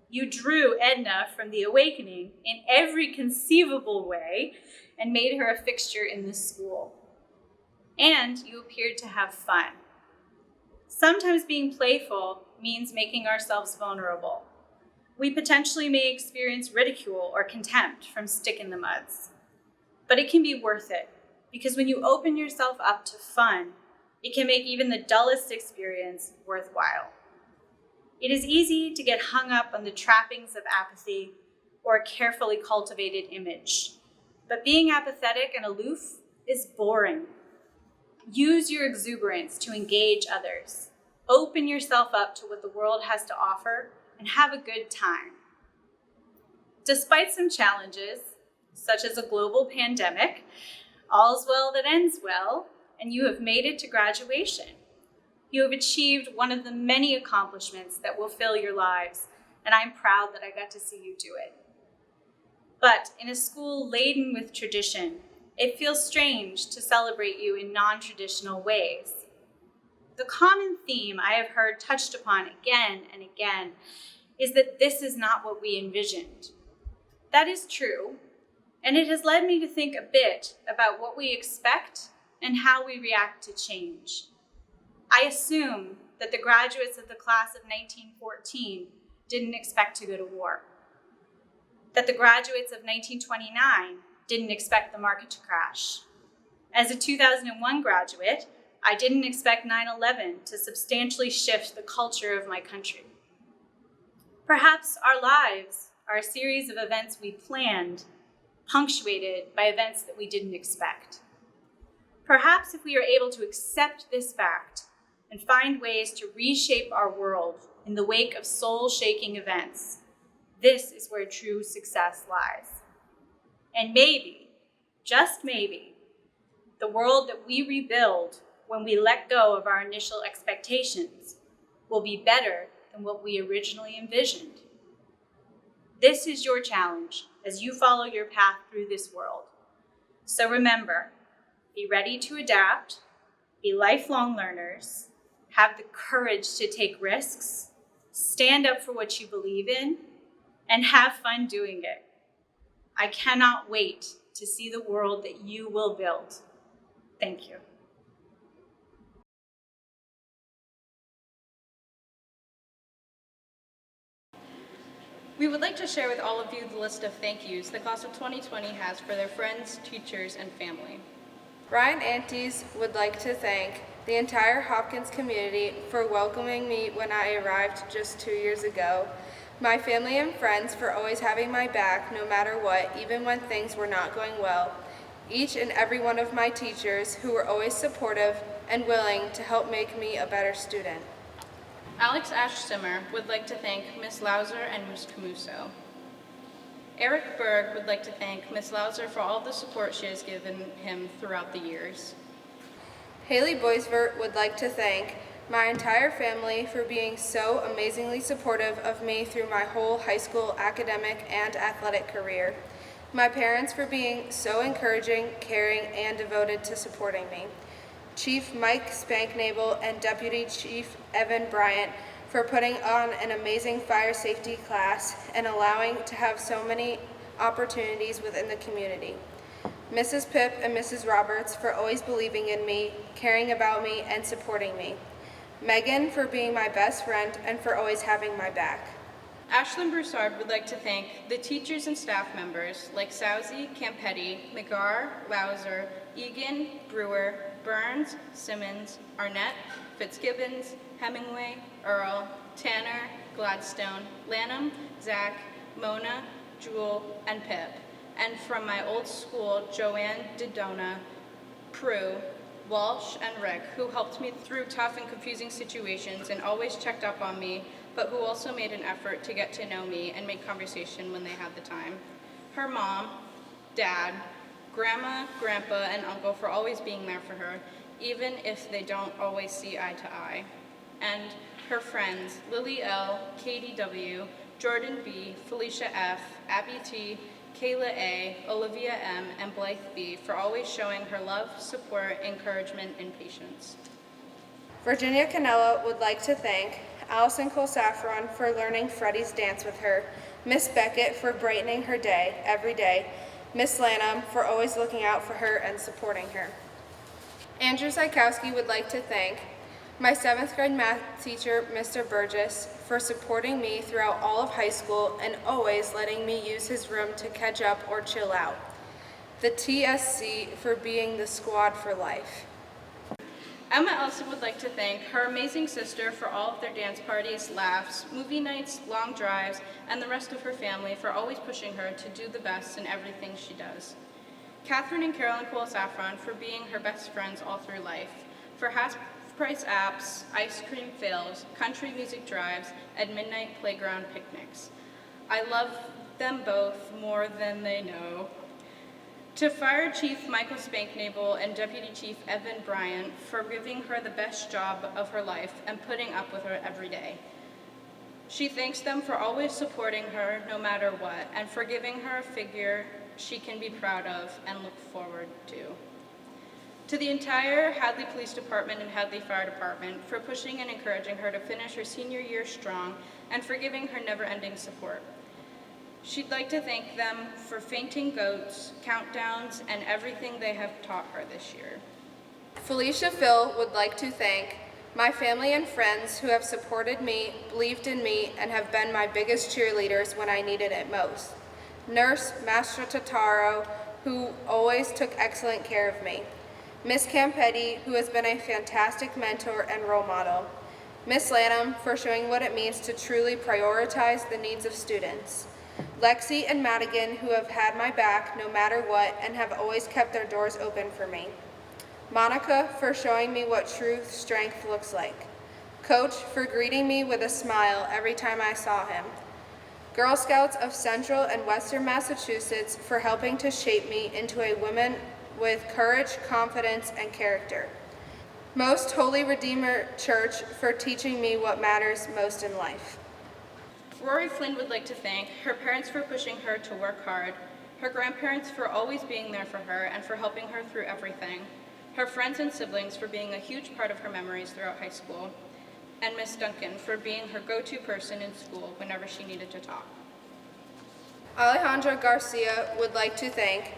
You drew Edna from The Awakening in every conceivable way and made her a fixture in this school. And you appeared to have fun. Sometimes being playful means making ourselves vulnerable. We potentially may experience ridicule or contempt from stick-in-the-muds. But it can be worth it, because when you open yourself up to fun, it can make even the dullest experience worthwhile. It is easy to get hung up on the trappings of apathy or a carefully cultivated image. But being apathetic and aloof is boring. Use your exuberance to engage others. Open yourself up to what the world has to offer and have a good time. Despite some challenges, such as a global pandemic, all's well that ends well, and you have made it to graduation. You have achieved one of the many accomplishments that will fill your lives, and I'm proud that I got to see you do it. But in a school laden with tradition, it feels strange to celebrate you in non-traditional ways. The common theme I have heard touched upon again and again is that this is not what we envisioned. That is true, and it has led me to think a bit about what we expect and how we react to change. I assume that the graduates of the class of 1914 didn't expect to go to war, that the graduates of 1929 didn't expect the market to crash. As a 2001 graduate, I didn't expect 9/11 to substantially shift the culture of my country. Perhaps our lives are a series of events we planned, punctuated by events that we didn't expect. Perhaps if we are able to accept this fact and find ways to reshape our world in the wake of soul-shaking events, this is where true success lies. And maybe, just maybe, the world that we rebuild when we let go of our initial expectations will be better than what we originally envisioned. This is your challenge as you follow your path through this world. So remember, be ready to adapt, be lifelong learners, have the courage to take risks, stand up for what you believe in, and have fun doing it. I cannot wait to see the world that you will build. Thank you. We would like to share with all of you the list of thank yous the class of 2020 has for their friends, teachers, and family. Ryan Antes would like to thank the entire Hopkins community for welcoming me when I arrived just 2 years ago. My family and friends for always having my back no matter what, even when things were not going well. Each and every one of my teachers who were always supportive and willing to help make me a better student. Alex Ashsimmer would like to thank Ms. Lauser and Ms. Camuso. Eric Berg would like to thank Ms. Lauser for all the support she has given him throughout the years. Haley Boisvert would like to thank my entire family for being so amazingly supportive of me through my whole high school academic and athletic career. My parents for being so encouraging, caring, and devoted to supporting me. Chief Mike Spanknable and Deputy Chief Evan Bryant for putting on an amazing fire safety class and allowing to have so many opportunities within the community. Mrs. Pip and Mrs. Roberts for always believing in me, caring about me, and supporting me. Megan for being my best friend and for always having my back. Ashlyn Broussard would like to thank the teachers and staff members like Sauzy, Campetti, McGarr, Lauser, Egan, Brewer, Burns, Simmons, Arnett, Fitzgibbons, Hemingway, Earl, Tanner, Gladstone, Lanham, Zach, Mona, Jewel, and Pip. And from my old school, Joanne Didona, Prue, Walsh, and Rick, who helped me through tough and confusing situations and always checked up on me, but who also made an effort to get to know me and make conversation when they had the time. Her mom, dad, grandma, grandpa, and uncle for always being there for her, even if they don't always see eye to eye. And her friends, Lily L., Katie W., Jordan B., Felicia F., Abby T., Kayla A., Olivia M., and Blythe B. for always showing her love, support, encouragement, and patience. Virginia Canella would like to thank Allison Cole Saffron for learning Freddie's dance with her, Miss Beckett for brightening her day every day, Miss Lanham for always looking out for her and supporting her. Andrew Zykowski would like to thank my 7th grade math teacher, Mr. Burgess, for supporting me throughout all of high school and always letting me use his room to catch up or chill out. The TSC for being the squad for life. Emma Elson would like to thank her amazing sister for all of their dance parties, laughs, movie nights, long drives, and the rest of her family for always pushing her to do the best in everything she does. Catherine and Carolyn Cole Saffron for being her best friends all through life, for half-price apps, ice cream fails, country music drives, and midnight playground picnics. I love them both more than they know. To Fire Chief Michael Spanknable and Deputy Chief Evan Bryant for giving her the best job of her life and putting up with her every day. She thanks them for always supporting her no matter what and for giving her a figure she can be proud of and look forward to. To the entire Hadley Police Department and Hadley Fire Department for pushing and encouraging her to finish her senior year strong and for giving her never-ending support. She'd like to thank them for fainting goats, countdowns, and everything they have taught her this year. Felicia Phil would like to thank my family and friends who have supported me, believed in me, and have been my biggest cheerleaders when I needed it most. Nurse Master Totaro, who always took excellent care of me. Miss Campetti, who has been a fantastic mentor and role model. Miss Lanham, for showing what it means to truly prioritize the needs of students. Lexi and Madigan, who have had my back no matter what and have always kept their doors open for me. Monica, for showing me what true strength looks like. Coach, for greeting me with a smile every time I saw him. Girl Scouts of Central and Western Massachusetts, for helping to shape me into a woman with courage, confidence, and character. Most Holy Redeemer Church, for teaching me what matters most in life. Rory Flynn would like to thank her parents for pushing her to work hard, her grandparents for always being there for her and for helping her through everything, her friends and siblings for being a huge part of her memories throughout high school, and Miss Duncan for being her go-to person in school whenever she needed to talk. Alejandra Garcia would like to thank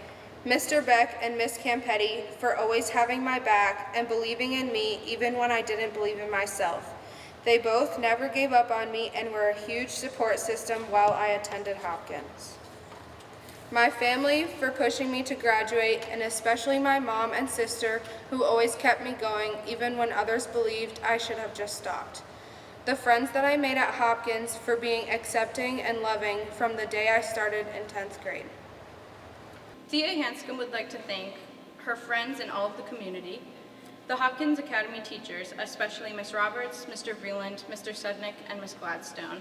Mr. Beck and Miss Campetti for always having my back and believing in me even when I didn't believe in myself. They both never gave up on me and were a huge support system while I attended Hopkins. My family for pushing me to graduate, and especially my mom and sister who always kept me going even when others believed I should have just stopped. The friends that I made at Hopkins for being accepting and loving from the day I started in 10th grade. Thea Hanscom would like to thank her friends and all of the community, the Hopkins Academy teachers, especially Miss Roberts, Mr. Vreeland, Mr. Sudnick, and Miss Gladstone,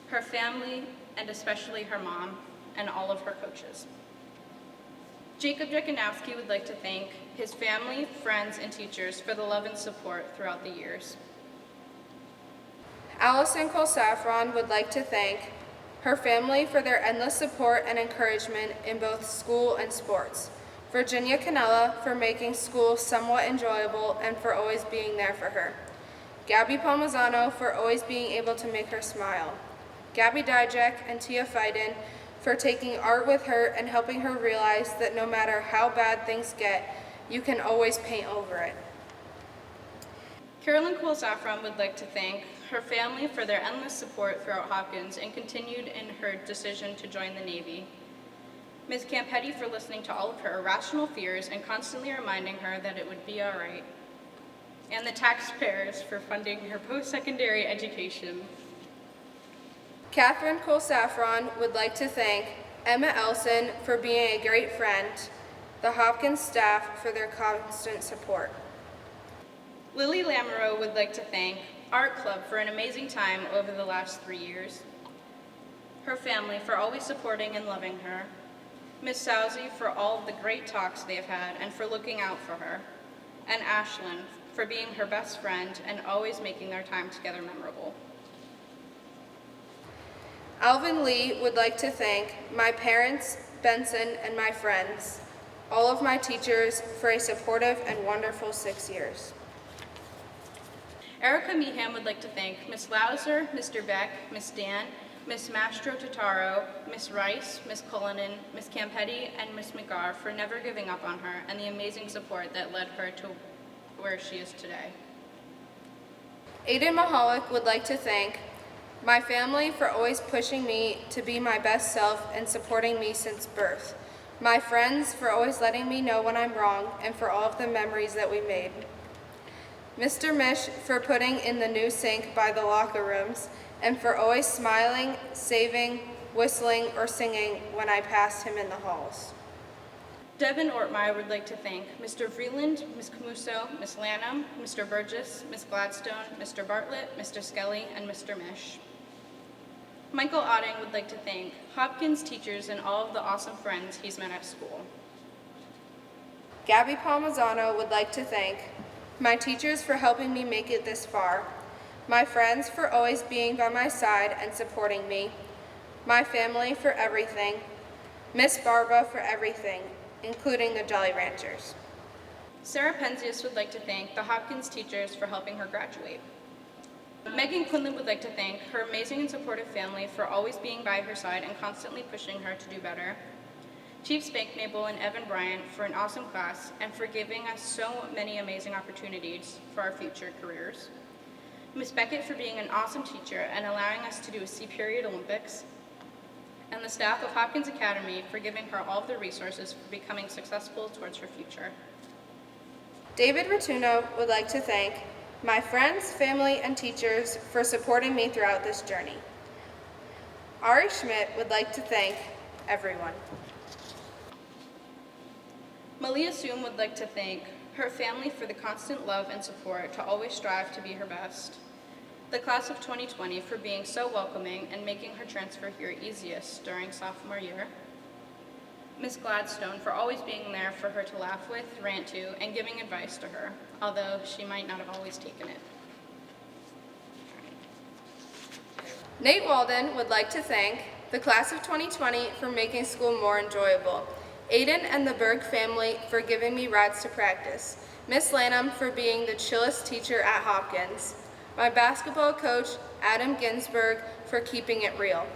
her family, and especially her mom, and all of her coaches. Jacob Jekanowski would like to thank his family, friends, and teachers for the love and support throughout the years. Allison Cole Saffron would like to thank her family for their endless support and encouragement in both school and sports. Virginia Canella for making school somewhat enjoyable and for always being there for her. Gabby Palmazzano for always being able to make her smile. Gabby Dijak and Tia Fiden for taking art with her and helping her realize that no matter how bad things get, you can always paint over it. Carolyn Cole Saffron would like to thank her family for their endless support throughout Hopkins and continued in her decision to join the Navy. Ms. Campetti for listening to all of her irrational fears and constantly reminding her that it would be all right. And the taxpayers for funding her post-secondary education. Catherine Cole Saffron would like to thank Emma Elson for being a great friend, the Hopkins staff for their constant support. Lily Lamoureux would like to thank Art Club for an amazing time over the last 3 years, her family for always supporting and loving her, Miss Sousy for all of the great talks they've had and for looking out for her, and Ashlyn for being her best friend and always making their time together memorable. Alvin Lee would like to thank my parents, Benson, and my friends, all of my teachers for a supportive and wonderful 6 years. Erica Meehan would like to thank Miss Lauser, Mr. Beck, Miss Dan, Miss Mastro Totaro, Miss Rice, Miss Cullinan, Miss Campetti, and Miss McGarr for never giving up on her and the amazing support that led her to where she is today. Aiden Mahalik would like to thank my family for always pushing me to be my best self and supporting me since birth. My friends for always letting me know when I'm wrong and for all of the memories that we made. Mr. Mish for putting in the new sink by the locker rooms and for always smiling, saving, whistling, or singing when I passed him in the halls. Devin Ortmeyer would like to thank Mr. Vreeland, Ms. Camuso, Ms. Lanham, Mr. Burgess, Ms. Gladstone, Mr. Bartlett, Mr. Skelly, and Mr. Mish. Michael Otting would like to thank Hopkins teachers and all of the awesome friends he's met at school. Gabby Palmazzano would like to thank my teachers for helping me make it this far, my friends for always being by my side and supporting me, my family for everything, Miss Barbara for everything, including the Jolly Ranchers. Sarah Penzias would like to thank the Hopkins teachers for helping her graduate. Megan Quinlan would like to thank her amazing and supportive family for always being by her side and constantly pushing her to do better. Chief Spank Mabel and Evan Bryant for an awesome class and for giving us so many amazing opportunities for our future careers. Ms. Beckett for being an awesome teacher and allowing us to do a C-period Olympics. And the staff of Hopkins Academy for giving her all of the resources for becoming successful towards her future. David Rotuno would like to thank my friends, family, and teachers for supporting me throughout this journey. Ari Schmidt would like to thank everyone. Malia Soom would like to thank her family for the constant love and support to always strive to be her best. The class of 2020 for being so welcoming and making her transfer here easiest during sophomore year. Ms. Gladstone for always being there for her to laugh with, rant to, and giving advice to her, although she might not have always taken it. Nate Walden would like to thank the class of 2020 for making school more enjoyable, Aiden and the Berg family for giving me rides to practice, Miss Lanham for being the chillest teacher at Hopkins, my basketball coach, Adam Ginsberg, for keeping it real.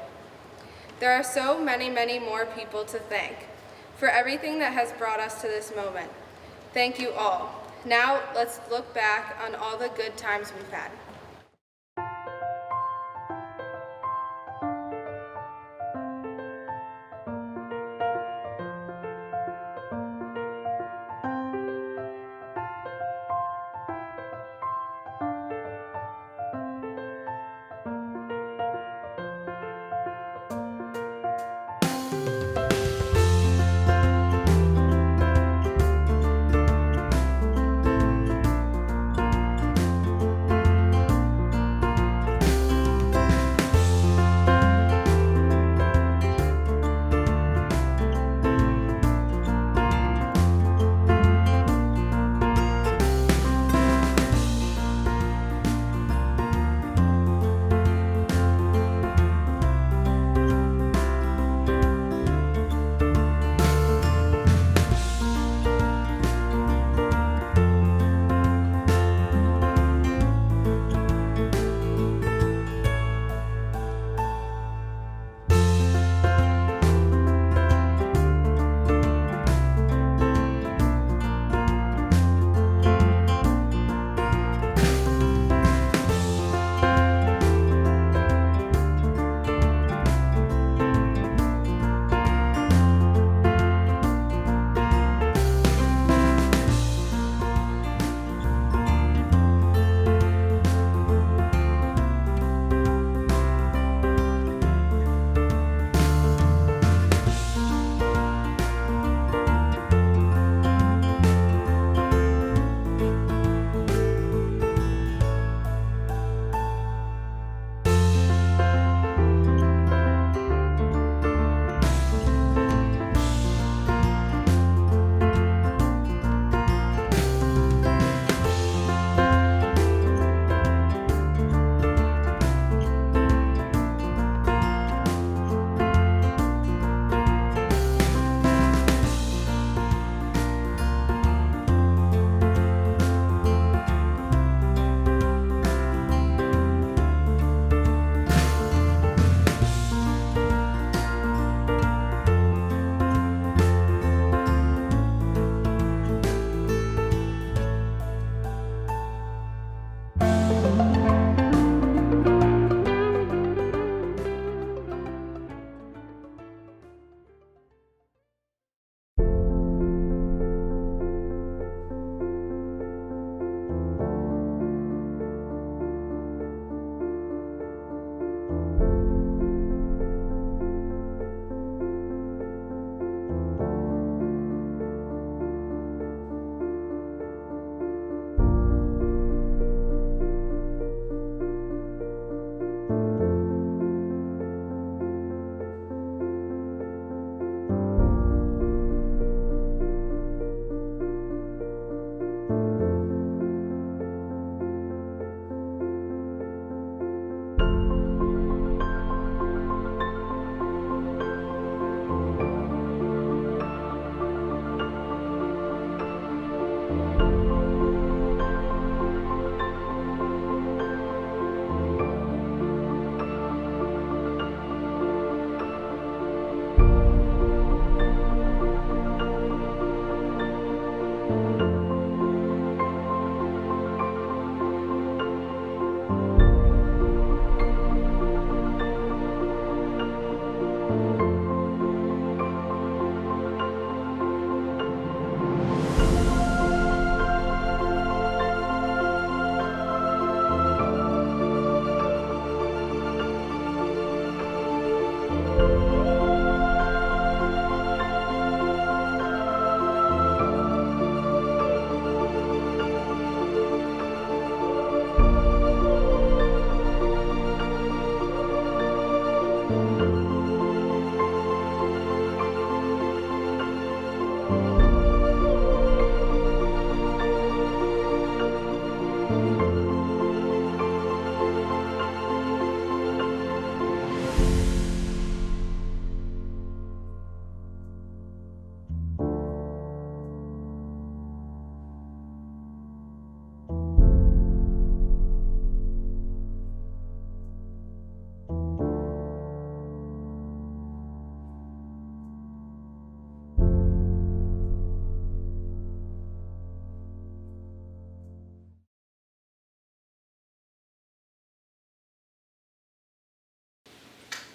There are so many, many more people to thank for everything that has brought us to this moment. Thank you all. Now let's look back on all the good times we've had.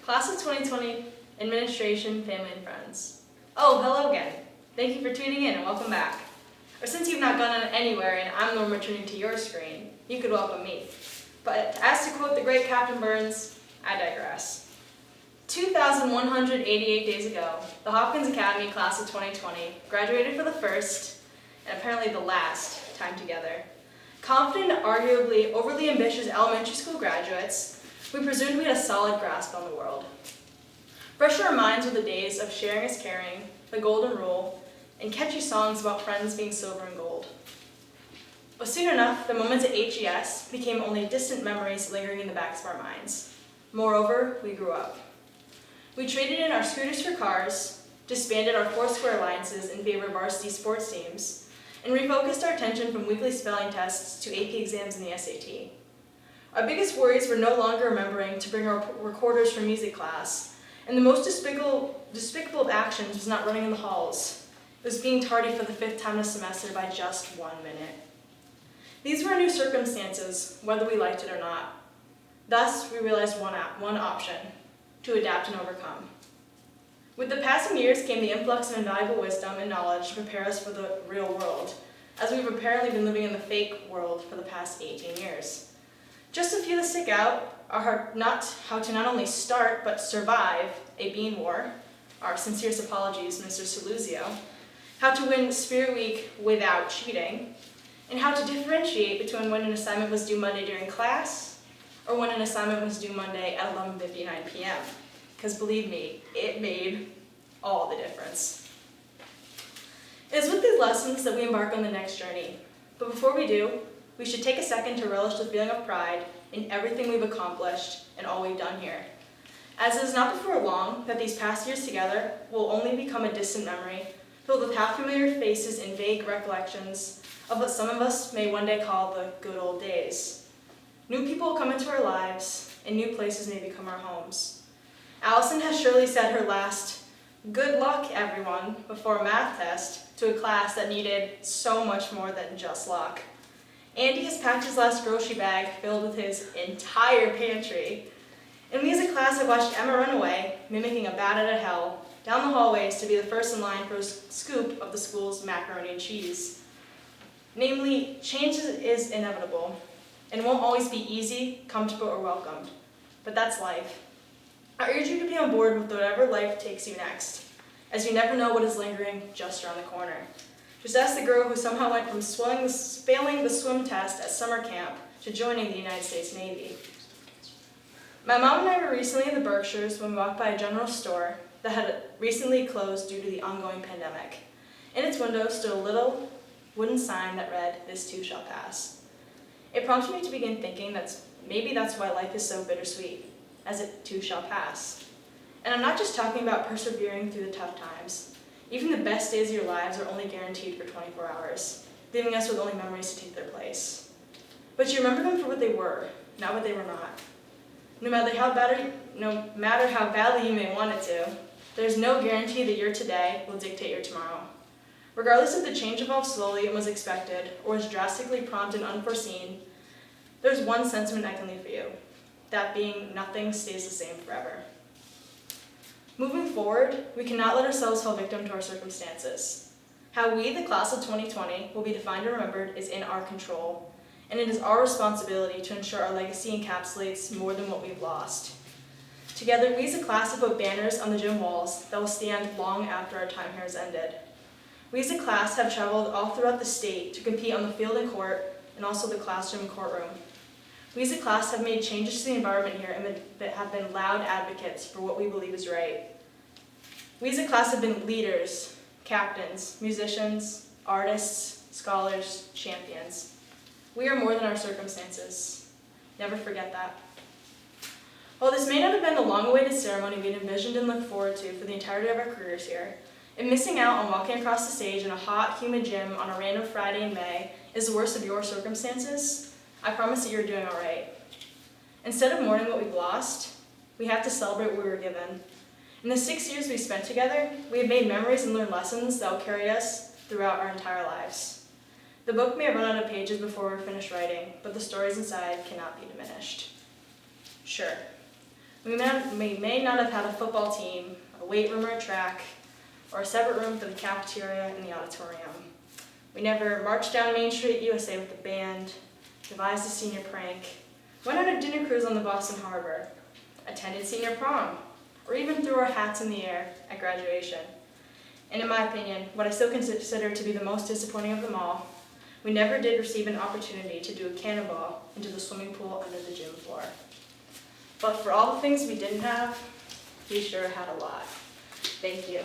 Class of 2020, administration, family, and friends. Oh, hello again. Thank you for tuning in and welcome back. Or since you've not gone anywhere and I'm the one returning to your screen, you could welcome me. But as to quote the great Captain Burns, I digress. 2,188 days ago, the Hopkins Academy class of 2020 graduated for the first, and apparently the last, time together. Confident, arguably overly ambitious elementary school graduates, we presumed we had a solid grasp on the world. Fresh in our minds were the days of sharing is caring, the golden rule, and catchy songs about friends being silver and gold. But soon enough, the moments at HES became only distant memories lingering in the backs of our minds. Moreover, we grew up. We traded in our scooters for cars, disbanded our Foursquare alliances in favor of varsity sports teams, and refocused our attention from weekly spelling tests to AP exams and the SAT. Our biggest worries were no longer remembering to bring our recorders from music class, and the most despicable of actions was not running in the halls. It was being tardy for the 5th time this semester by just 1 minute. These were new circumstances, whether we liked it or not. Thus, we realized one option: to adapt and overcome. With the passing years came the influx of invaluable wisdom and knowledge to prepare us for the real world, as we've apparently been living in the fake world for the past 18 years. Just a few that stick out are how to not only start, but survive a bean war, our sincerest apologies, Mr. Saluzio, how to win Spirit Week without cheating, and how to differentiate between when an assignment was due Monday during class or when an assignment was due Monday at 11:59 p.m. Because believe me, it made all the difference. It is with these lessons that we embark on the next journey. But before we do, we should take a second to relish the feeling of pride in everything we've accomplished and all we've done here. As it is not before long that these past years together will only become a distant memory, filled with half-familiar faces and vague recollections of what some of us may one day call the good old days. New people will come into our lives, and new places may become our homes. Allison has surely said her last, "Good luck, everyone," before a math test to a class that needed so much more than just luck. Andy has packed his last grocery bag filled with his entire pantry. And we as a class have watched Emma run away, mimicking a bat out of hell, down the hallways to be the first in line for a scoop of the school's macaroni and cheese. Namely, change is inevitable and won't always be easy, comfortable, or welcomed. But that's life. I urge you to be on board with whatever life takes you next, as you never know what is lingering just around the corner. Just ask the girl who somehow went from failing the swim test at summer camp to joining the United States Navy. My mom and I were recently in the Berkshires when we walked by a general store that had recently closed due to the ongoing pandemic. In its window stood a little wooden sign that read, "This too shall pass." It prompted me to begin thinking that maybe that's why life is so bittersweet, as it too shall pass. And I'm not just talking about persevering through the tough times. Even the best days of your lives are only guaranteed for 24 hours, leaving us with only memories to take their place. But you remember them for what they were, not what they were not. No matter how badly you may want it to, there's no guarantee that your today will dictate your tomorrow. Regardless if the change evolved slowly and was expected, or was drastically prompt and unforeseen, there's one sentiment I can leave for you, that being nothing stays the same forever. Moving forward, we cannot let ourselves fall victim to our circumstances. How we, the class of 2020, will be defined and remembered is in our control, and it is our responsibility to ensure our legacy encapsulates more than what we've lost. Together, we as a class have put banners on the gym walls that will stand long after our time here has ended. We as a class have traveled all throughout the state to compete on the field and court, and also the classroom and courtroom. We as a class have made changes to the environment here and have been loud advocates for what we believe is right. We as a class have been leaders, captains, musicians, artists, scholars, champions. We are more than our circumstances. Never forget that. While this may not have been the long-awaited ceremony we had envisioned and looked forward to for the entirety of our careers here, and missing out on walking across the stage in a hot, humid gym on a random Friday in May is the worst of your circumstances, I promise that you're doing all right. Instead of mourning what we've lost, we have to celebrate what we were given. In the 6 years we spent together, we have made memories and learned lessons that will carry us throughout our entire lives. The book may have run out of pages before we're finished writing, but the stories inside cannot be diminished. Sure, We may not have had a football team, a weight room or a track, or a separate room for the cafeteria and the auditorium. We never marched down Main Street, USA with the band, devised a senior prank, went on a dinner cruise on the Boston Harbor, attended senior prom, or even threw our hats in the air at graduation. And in my opinion, what I still consider to be the most disappointing of them all, we never did receive an opportunity to do a cannonball into the swimming pool under the gym floor. But for all the things we didn't have, we sure had a lot. Thank you.